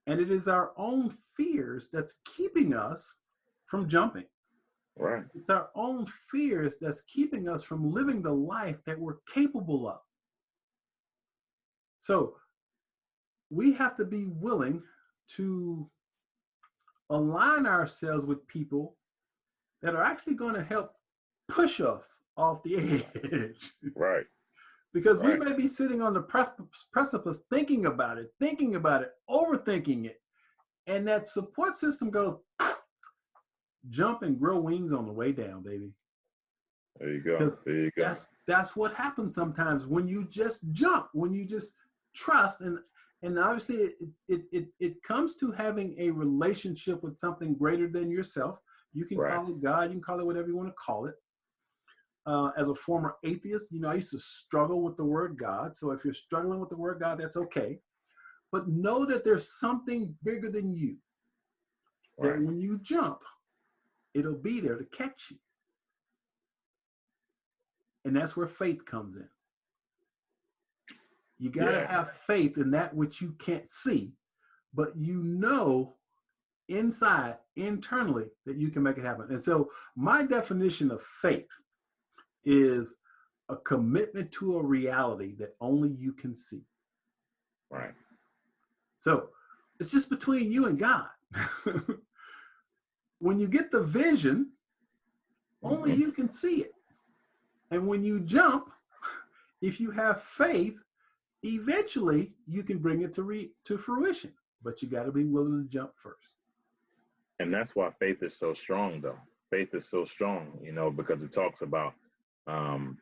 And it is our own fears that's keeping us from jumping. Right. It's our own fears that's keeping us from living the life that we're capable of. So we have to be willing to align ourselves with people that are actually going to help push us off the edge. Right. Because we may be sitting on the precipice thinking about it, overthinking it. And that support system goes, jump and grow wings on the way down, baby. There you go. There you go. That's what happens sometimes when you just jump, when you just trust. And obviously it comes to having a relationship with something greater than yourself. You can call it God, you can call it whatever you want to call it. As a former atheist, I used to struggle with the word God. So if you're struggling with the word God, that's okay. But know that there's something bigger than you. That when you jump, it'll be there to catch you. And that's where faith comes in. You got to have faith in that which you can't see, but inside, internally, that you can make it happen. And so my definition of faith is a commitment to a reality that only you can see. Right. So it's just between you and God. When you get the vision, only you can see it. And when you jump, if you have faith, eventually you can bring it to fruition. But you got to be willing to jump first. And that's why faith is so strong, though. Faith is so strong, because it talks about, the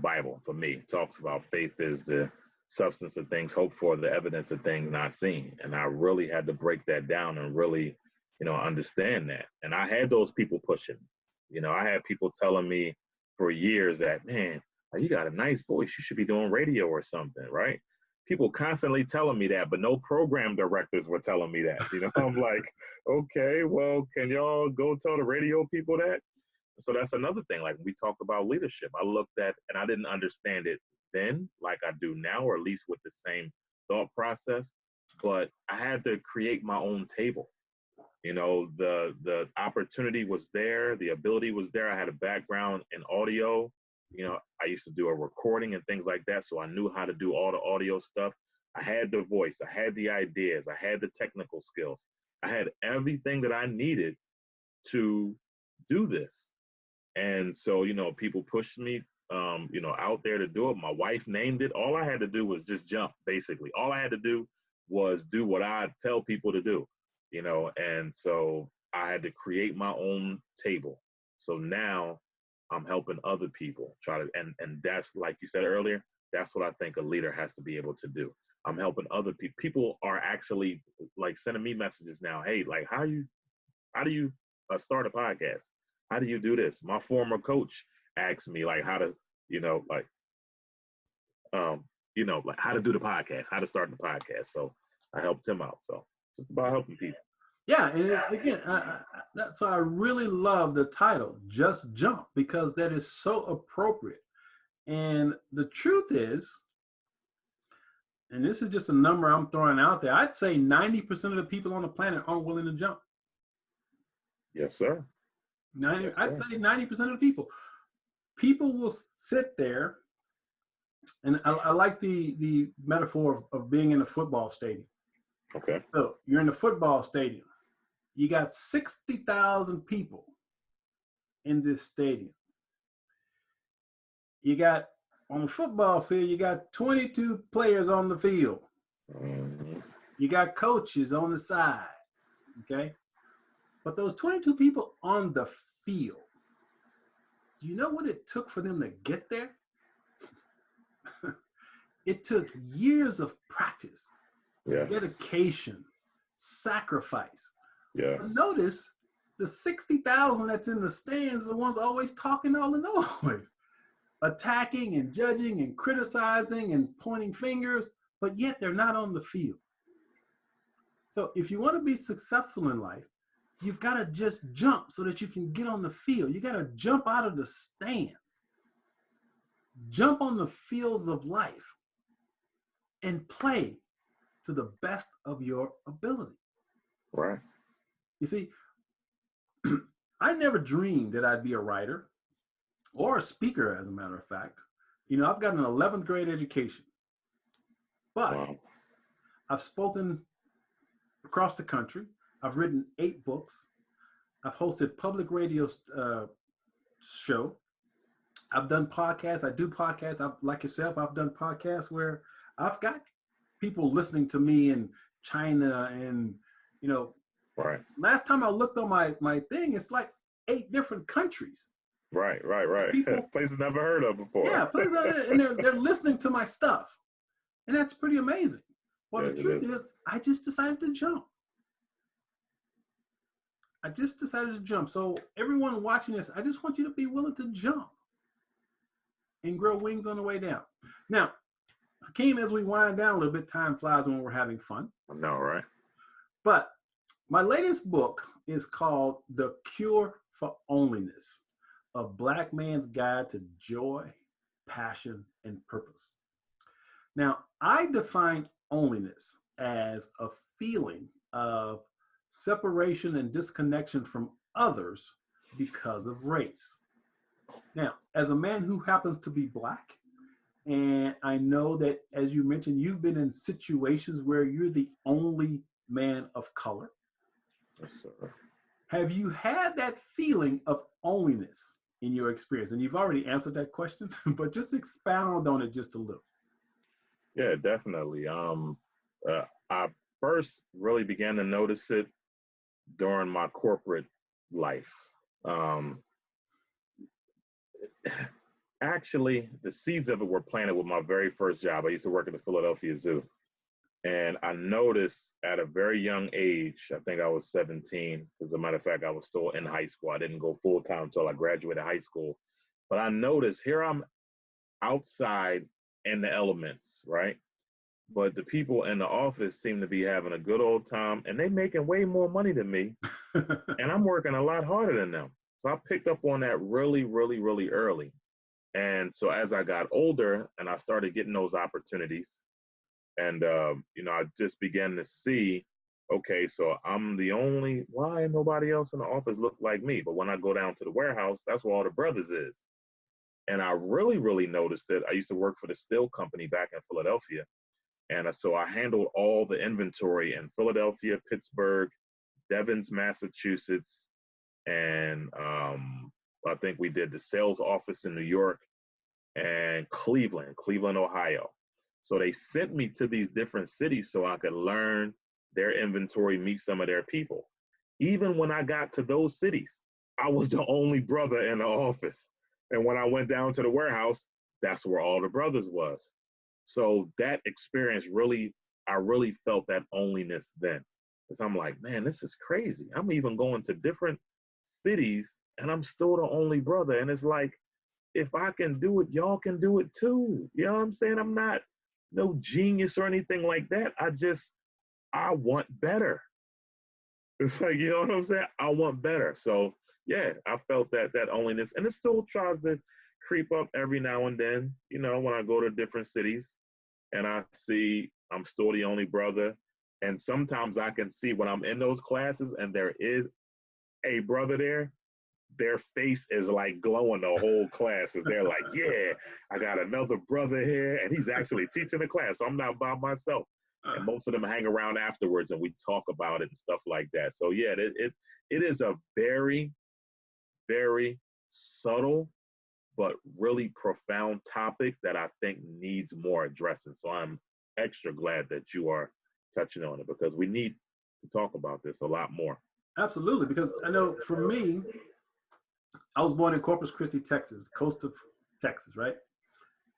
Bible, for me, talks about faith is the substance of things hoped for, the evidence of things not seen. And I really had to break that down and really, understand that. And I had those people pushing. I had people telling me for years that, man, you got a nice voice. You should be doing radio or something, right? People constantly telling me that, but no program directors were telling me that. I'm like, okay, well, can y'all go tell the radio people that? So that's another thing. Like we talked about leadership, I looked at, and I didn't understand it then like I do now, or at least with the same thought process, but I had to create my own table. The opportunity was there, the ability was there. I had a background in audio. I used to do a recording and things like that, so I knew how to do all the audio stuff. I had the voice, I had the ideas, I had the technical skills. I had everything that I needed to do this. And so, people pushed me, out there to do it. My wife named it. All I had to do was just jump, basically. All I had to do was do what I tell people to do, and so I had to create my own table. So now I'm helping other people try to, and that's, like you said earlier, that's what I think a leader has to be able to do. I'm helping other people. People are actually like sending me messages now. Hey, like, how do you start a podcast? How do you do this? My former coach asked me like how to, like how to do the podcast, how to start the podcast. So I helped him out. So it's just about helping people. Yeah, and again, that's why I really love the title, Just Jump, because that is so appropriate. And the truth is, and this is just a number I'm throwing out there, I'd say 90% of the people on the planet aren't willing to jump. Yes, sir. I'd say 90% of the people. People will sit there, and I like the metaphor of being in a football stadium. Okay. So you're in the football stadium. You got 60,000 people in this stadium. You got on the football field, you got 22 players on the field. Mm-hmm. You got coaches on the side. Okay. But those 22 people on the field, do you know what it took for them to get there? It took years of practice, Yes. dedication, sacrifice. Yes. But notice the 60,000 that's in the stands are the ones always talking all the noise, attacking and judging and criticizing and pointing fingers, but yet they're not on the field. So if you want to be successful in life, you've got to just jump so that you can get on the field. You got to jump out of the stands, jump on the fields of life, and play to the best of your ability. Right. You see, I never dreamed that I'd be a writer or a speaker, as a matter of fact. You know, I've got an 11th grade education, but Wow. I've spoken across the country. I've written 8 books. I've hosted public radio show. I've done podcasts. I do podcasts. Like yourself, I've done podcasts where I've got people listening to me in China and, you know, Right. last time I looked on my thing, it's like 8 different countries. Right. People, Places never heard of before. yeah, places, and they're listening to my stuff. And that's pretty amazing. Well, Yes, the truth is, I just decided to jump. So everyone watching this, I just want you to be willing to jump and grow wings on the way down. Now, Hakim, as we wind down a little bit, time flies when we're having fun. I know, right? But my latest book is called The Cure for Onlyness, A Black Man's Guide to Joy, Passion, and Purpose. Now, I define onlyness as a feeling of separation and disconnection from others because of race. Now, as a man who happens to be Black, and I know that, as you mentioned, you've been in situations where you're the only man of color. Yes, sir. Have you had that feeling of onlyness in your experience? And you've already answered that question, but just expound on it just a little. Yeah, definitely. I first really began to notice it during my corporate life. Actually, the seeds of it were planted with my very first job. I used to work at the Philadelphia Zoo. And I noticed at a very young age, I think I was 17. As a matter of fact, I was still in high school. I didn't go full time until I graduated high school. But I noticed here I'm outside in the elements, right? But the people in the office seem to be having a good old time, and they making way more money than me. And I'm working a lot harder than them. So I picked up on that really, really, really early. And so as I got older and I started getting those opportunities, and I just began to see, okay, so I'm the only, why nobody else in the office look like me? But when I go down to the warehouse, that's where all the brothers is. And I really, really noticed it. I used to work for the steel company back in Philadelphia. And so I handled all the inventory in Philadelphia, Pittsburgh, Devens, Massachusetts, and I think we did the sales office in New York and Cleveland, Ohio. So they sent me to these different cities so I could learn their inventory, meet some of their people. Even when I got to those cities, I was the only brother in the office. And when I went down to the warehouse, that's where all the brothers was. So that experience I really felt that onlyness then. Because I'm like, man, this is crazy. I'm even going to different cities and I'm still the only brother. And it's like, if I can do it, y'all can do it too. You know what I'm saying? I'm not no genius or anything like that. I want better. It's like, you know what I'm saying? I want better. So yeah, I felt that onlyness, and it still tries to creep up every now and then, when I go to different cities and I see I'm still the only brother. And sometimes I can see when I'm in those classes and there is a brother there, their face is like glowing the whole class. They're like, yeah, I got another brother here and he's actually teaching the class. So I'm not by myself. and most of them hang around afterwards and we talk about it and stuff like that. So yeah, it is a very, very subtle but really profound topic that I think needs more addressing. So I'm extra glad that you are touching on it, because we need to talk about this a lot more. Absolutely, because I know for me, I was born in Corpus Christi, Texas, coast of Texas, right?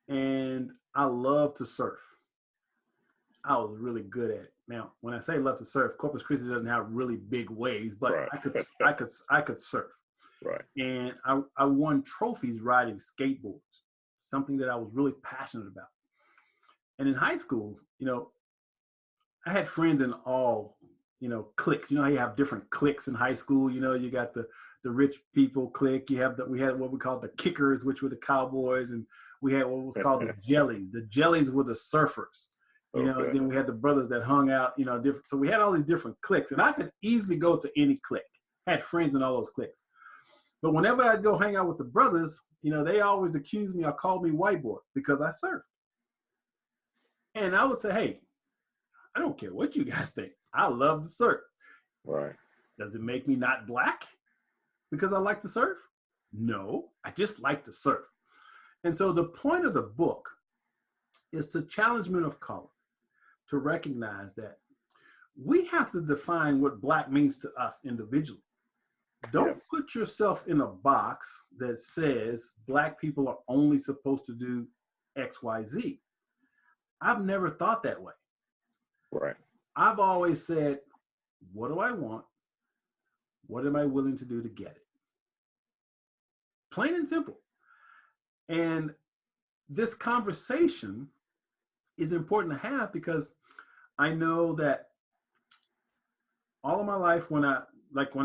And I love to surf. I was really good at it. Now, when I say love to surf, Corpus Christi doesn't have really big waves, but Right. I could surf. Right. And I won trophies riding skateboards, something that I was really passionate about. And in high school, I had friends in all, cliques. You know how you have different cliques in high school. You got the rich people clique. We had what we called the kickers, which were the cowboys, and we had what was called the jellies. The jellies were the surfers. Okay. Then we had the brothers that hung out, different. So we had all these different cliques, and I could easily go to any clique. I had friends in all those cliques. But whenever I'd go hang out with the brothers, they always accused me or called me white boy because I surfed. And I would say, hey, I don't care what you guys think. I love to surf. Right. Does it make me not black because I like to surf? No, I just like to surf. And so the point of the book is to challenge men of color to recognize that we have to define what black means to us individually. Don't put yourself in a box that says black people are only supposed to do X, Y, Z. I've never thought that way. Right. I've always said, what do I want? What am I willing to do to get it? Plain and simple. And this conversation is important to have because I know that all of my life, when I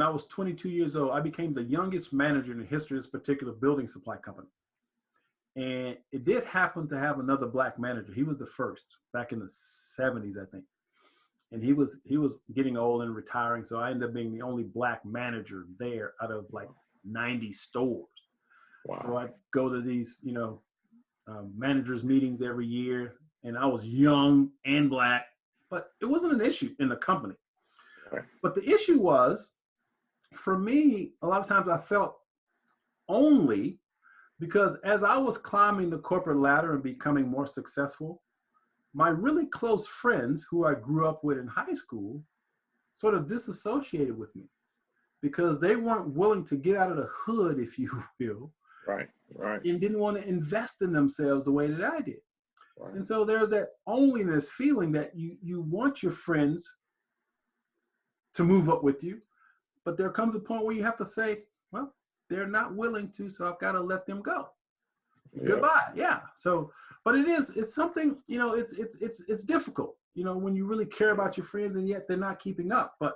was 22 years old, I became the youngest manager in the history of this particular building supply company. And it did happen to have another black manager. He was the first back in the 70s, I think. And he was getting old and retiring. So I ended up being the only black manager there out of like 90 stores. Wow. So I go to these, managers meetings every year, and I was young and black, but it wasn't an issue in the company. Right. But the issue was, for me, a lot of times I felt only because as I was climbing the corporate ladder and becoming more successful, my really close friends who I grew up with in high school sort of disassociated with me because they weren't willing to get out of the hood, if you will. Right. And didn't want to invest in themselves the way that I did. Right. And so there's that onlyness feeling that you want your friends to move up with you, but there comes a point where you have to say, well, they're not willing to, so I've got to let them go. Yep. Goodbye. Yeah. So, but it's something, it's difficult, when you really care about your friends and yet they're not keeping up. But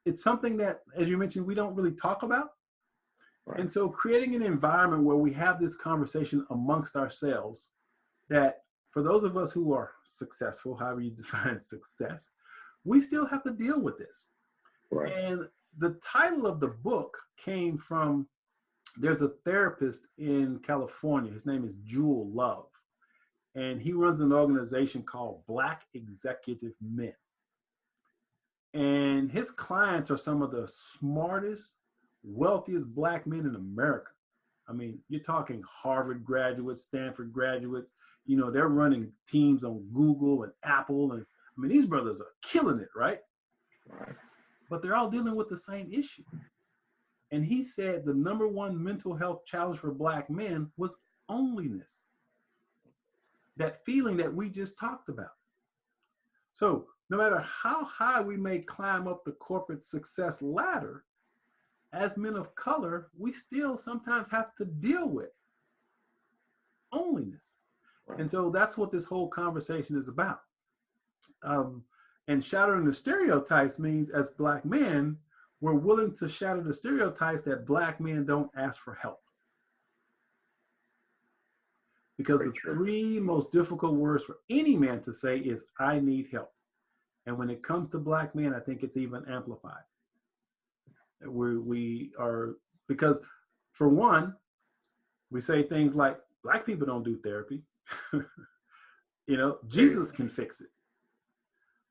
it's something that, as you mentioned, we don't really talk about. Right. And so creating an environment where we have this conversation amongst ourselves that for those of us who are successful, however you define success, we still have to deal with this. Right. And the title of the book came from, there's a therapist in California. His name is Jewel Love. And he runs an organization called Black Executive Men. And his clients are some of the smartest, wealthiest black men in America. I mean, you're talking Harvard graduates, Stanford graduates, they're running teams on Google and Apple. And I mean, these brothers are killing it, right? Right. But they're all dealing with the same issue. And he said the number one mental health challenge for black men was loneliness. That feeling that we just talked about. So no matter how high we may climb up the corporate success ladder, as men of color, we still sometimes have to deal with loneliness. Right. And so that's what this whole conversation is about. And shattering the stereotypes means as black men, we're willing to shatter the stereotypes that black men don't ask for help. Because the three most difficult words for any man to say is, I need help. And when it comes to black men, I think it's even amplified. We are, because for one, we say things like, black people don't do therapy. Jesus can fix it.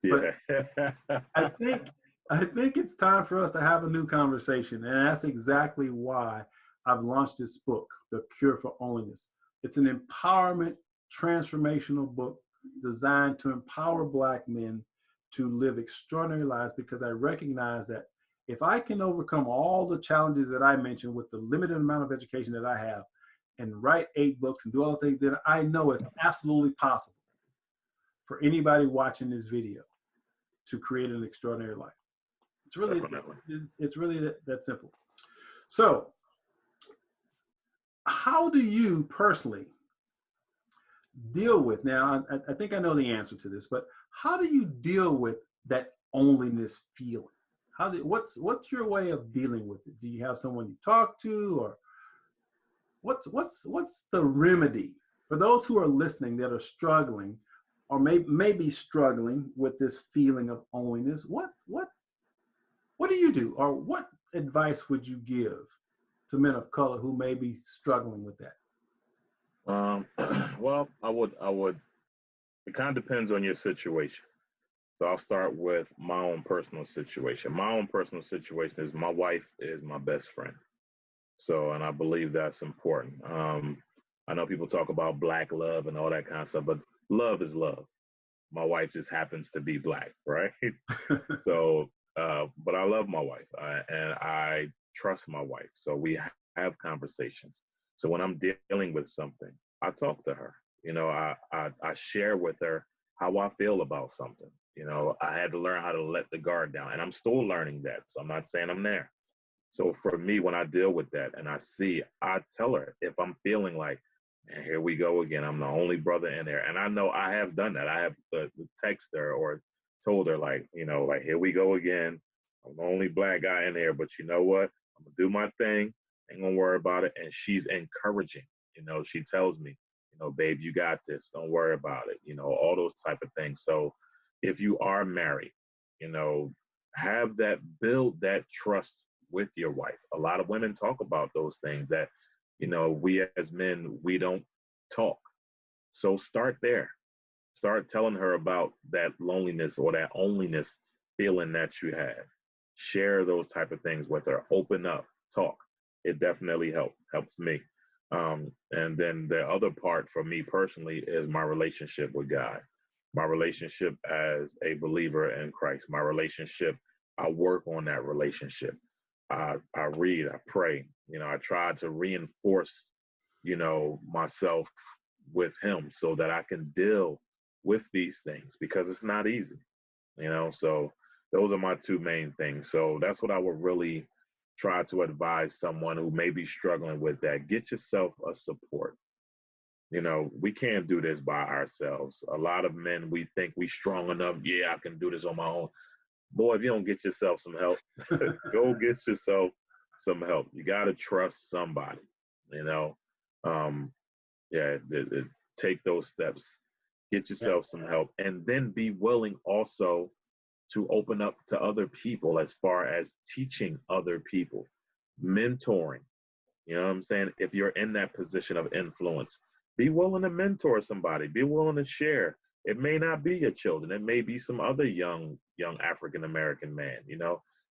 But Yeah. I think I think it's time for us to have a new conversation, and that's exactly why I've launched this book, The Cure for Loneliness. It's an empowerment, transformational book designed to empower Black men to live extraordinary lives, because I recognize that if I can overcome all the challenges that I mentioned with the limited amount of education that I have and write 8 books and do all the things, then I know it's absolutely possible for anybody watching this video to create an extraordinary life. It's really, Definitely. it's really that simple. So, how do you personally deal with, now, I think I know the answer to this, but how do you deal with that onlyness feeling? What's your way of dealing with it? Do you have someone you talk to, or what's the remedy for those who are listening that are struggling, or maybe struggling with this feeling of onlyness? What do you do, or what advice would you give to men of color who may be struggling with that? Well, I would. It kind of depends on your situation. So I'll start with my own personal situation. My own personal situation is my wife is my best friend. So, and I believe that's important. I know people talk about Black love and all that kind of stuff, but love is love. My wife just happens to be Black, right? So, but I love my wife, and I trust my wife. So we have conversations. So when I'm dealing with something, I talk to her. I share with her how I feel about something. I had to learn how to let the guard down, and I'm still learning that. So I'm not saying I'm there. So for me, when I deal with that and I tell her if I'm feeling like, man, here we go again. I'm the only brother in there. And I know I have done that. I have text her or told her like, here we go again. I'm the only Black guy in there, but you know what? I'm gonna do my thing. Ain't gonna worry about it. And she's encouraging. She tells me, babe, you got this. Don't worry about it. All those type of things. So if you are married, you know, build that trust with your wife. A lot of women talk about those things that, we as men, we don't talk. So start there. Start telling her about that loneliness or that onlyness feeling that you have. Share those type of things with her. Open up, talk. It definitely helps me. And then the other part for me personally is my relationship with God, my relationship as a believer in Christ, my relationship. I work on that relationship. I read, I pray. I try to reinforce, myself with Him so that I can deal with these things because it's not easy. So those are my 2 main things. So that's what I would really try to advise someone who may be struggling with that. Get yourself a support. We can't do this by ourselves. A lot of men, we think we strong enough. Yeah, I can do this on my own. Boy, if you don't get yourself some help, go get yourself some help. You got to trust somebody, you know. Yeah, take those steps. Get yourself some help, and then be willing also to open up to other people as far as teaching other people, mentoring. You know what I'm saying? If you're in that position of influence, be willing to mentor somebody, be willing to share. It may not be your children, it may be some other young African American man,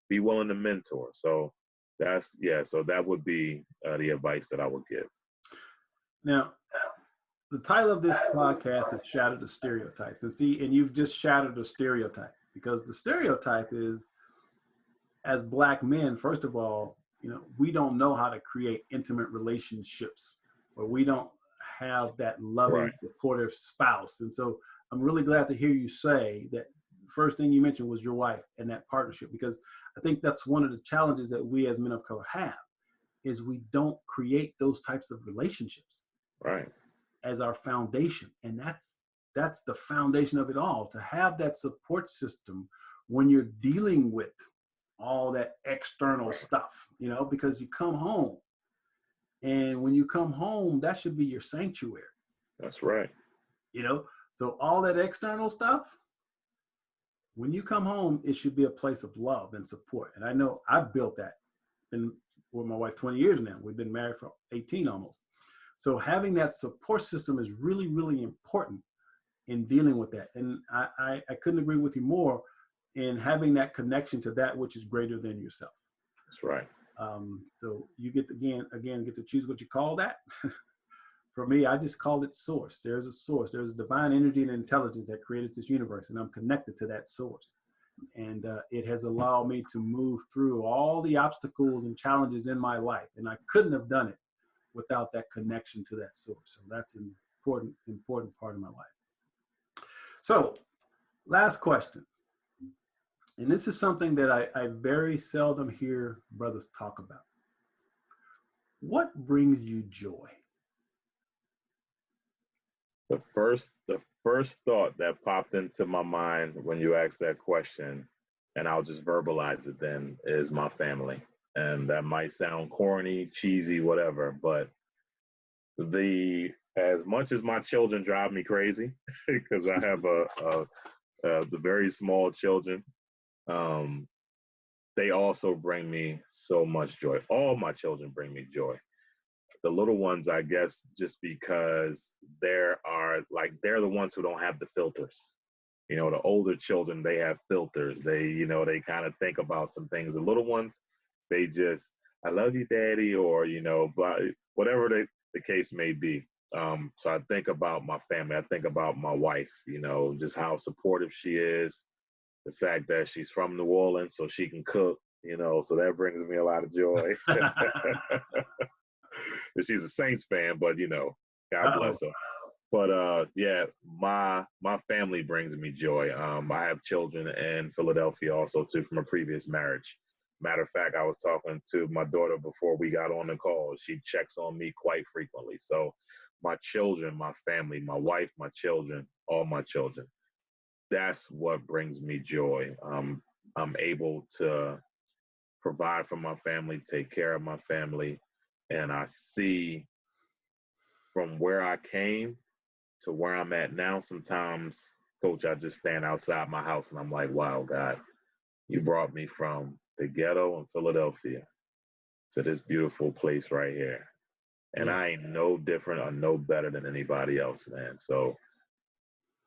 be willing to mentor. So so that would be the advice that I would give. Now, the title of this podcast is Shatter the Stereotypes. And you've just shattered the stereotype, because the stereotype is, as Black men, first of all, we don't know how to create intimate relationships, or we don't have that loving, Right. supportive spouse. And so I'm really glad to hear you say that. First thing you mentioned was your wife and that partnership, because I think that's one of the challenges that we as men of color have, is we don't create those types of relationships. Right. As our foundation. And that's the foundation of it all, to have that support system when you're dealing with all that external stuff, because you come home, and when you come home, that should be your sanctuary. That's right. So all that external stuff, when you come home, it should be a place of love and support. And I know I've built that. Been with my wife 20 years now. We've been married for 18 almost. So having that support system is really, really important in dealing with that. And I couldn't agree with you more in having that connection to that which is greater than yourself. That's right. So you get to, again get to choose what you call that. For me, I just call it source. There's a source. There's a divine energy and intelligence that created this universe, and I'm connected to that source. And it has allowed me to move through all the obstacles and challenges in my life. And I couldn't have done it without that connection to that source. So that's an important part of my life. So last question. And this is something that I very seldom hear brothers talk about. What brings you joy? The first thought that popped into my mind when you asked that question, and I'll just verbalize it then, is my family. And that might sound corny, cheesy, whatever, but as much as my children drive me crazy, because I have the very small children, they also bring me so much joy. All my children bring me joy. The little ones, I guess, just because they're the ones who don't have the filters. You know, the older children, they have filters. They kind of think about some things. The little ones, they just, I love you, daddy, or, but whatever the case may be. So I think about my family. I think about my wife, just how supportive she is. The fact that she's from New Orleans, so she can cook, so that brings me a lot of joy. She's a Saints fan, but God bless her. But yeah, my family brings me joy. I have children in Philadelphia also too from a previous marriage. Matter of fact, I was talking to my daughter before we got on the call. She checks on me quite frequently. So my children, my family, my wife, my children, all my children, that's what brings me joy. I'm able to provide for my family, take care of my family, and I see from where I came to where I'm at now. Sometimes, Coach, I just stand outside my house and I'm like, wow, God, you brought me from the ghetto in Philadelphia to this beautiful place right here. And I ain't no different or no better than anybody else, man. So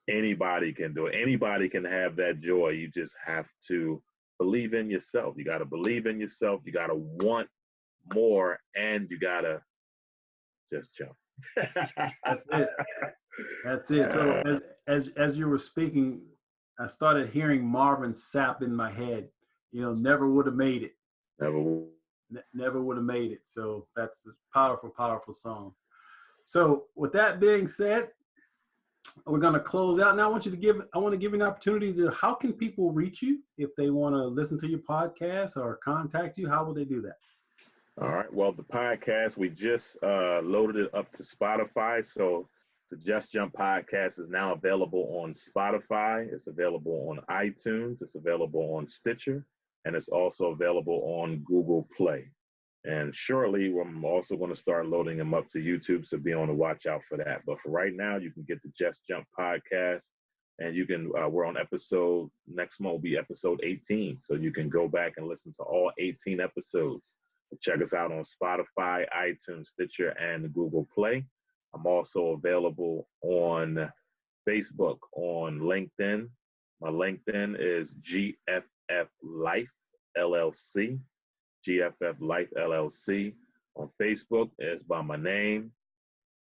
anybody can do it. Anybody can have that joy. You just have to believe in yourself. You got to believe in yourself. You got to want more, and you got to just jump. That's it. That's it. So as you were speaking, I started hearing Marvin Sapp in my head. Never would have made it. Never would have made it. So that's a powerful, powerful song. So with that being said, we're going to close out. Now I want to give you an opportunity to, how can people reach you if they want to listen to your podcast or contact you? How will they do that? All right. Well, the podcast, we just loaded it up to Spotify. So the Just Jump podcast is now available on Spotify. It's available on iTunes. It's available on Stitcher. And it's also available on Google Play. And shortly, I'm also going to start loading them up to YouTube. So be on the watch out for that. But for right now, you can get the Just Jump podcast. And you can, we're on next month will be episode 18. So you can go back and listen to all 18 episodes. Check us out on Spotify, iTunes, Stitcher, and Google Play. I'm also available on Facebook, on LinkedIn. My LinkedIn is GFF Life LLC. GFF Life LLC. On Facebook is by my name,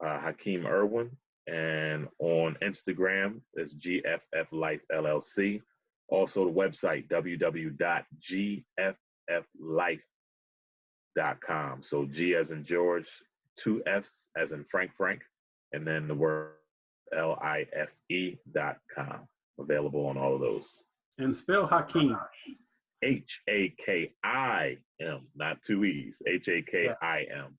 Hakim Erwin. And on Instagram is GFF Life LLC. Also the website, www.gfflife.com. So G as in George, 2 F's as in Frank, and then the word LIFE.com. Available on all of those. And spell Hakim. HAKIM, not 2 E's. HAKIM. HAKIM.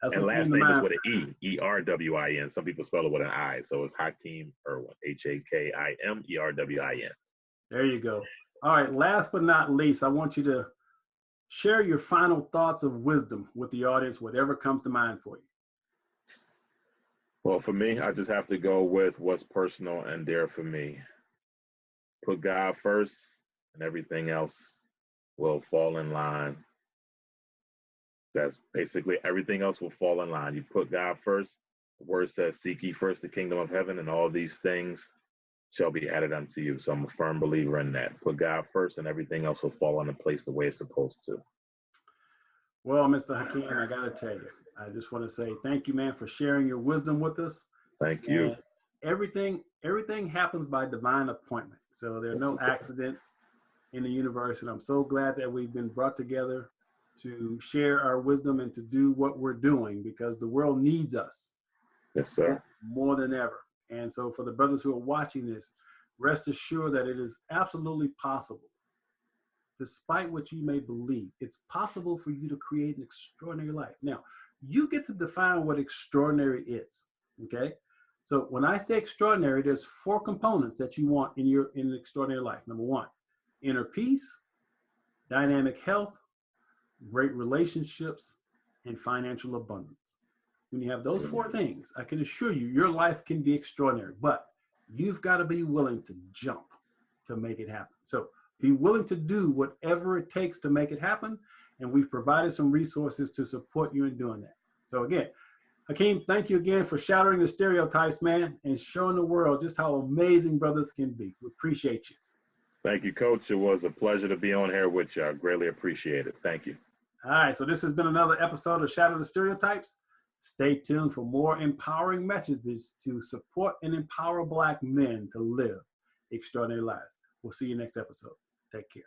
And last name is with an E, ERWIN. Some people spell it with an I, so it's Hakim Erwin. HAKIM ERWIN. There you go. All right. Last but not least, I want you to share your final thoughts of wisdom with the audience, whatever comes to mind for you. Well, for me, I just have to go with what's personal and dear for me. Put God first, and everything else will fall in line. That's basically, everything else will fall in line. You put God first, The word says, seek ye first the kingdom of heaven, and all these things shall be added unto you. So I'm a firm believer in that. Put God first, and everything else will fall into place the way it's supposed to. Well, Mr. Hakim, I got to tell you, I just want to say thank you, man, for sharing your wisdom with us. Thank you. And everything happens by divine appointment. So there are no accidents in the universe. And I'm so glad that we've been brought together to share our wisdom and to do what we're doing, because the world needs us. Yes, sir. More than ever. And so for the brothers who are watching this, rest assured that it is absolutely possible. Despite what you may believe, it's possible for you to create an extraordinary life. Now, you get to define what extraordinary is, okay? So when I say extraordinary, there's 4 components that you want in an extraordinary life. Number 1, inner peace, dynamic health, great relationships, and financial abundance. When you have those 4 things, I can assure you your life can be extraordinary, but you've got to be willing to jump to make it happen. So be willing to do whatever it takes to make it happen, and we've provided some resources to support you in doing that. So again, Hakim, thank you again for shattering the stereotypes, man, and showing the world just how amazing brothers can be. We appreciate you. Thank you, Coach. It was a pleasure to be on here with you. I greatly appreciate it. Thank you. All right, so this has been another episode of Shatter the Stereotypes. Stay tuned for more empowering messages to support and empower Black men to live extraordinary lives. We'll see you next episode. Take care.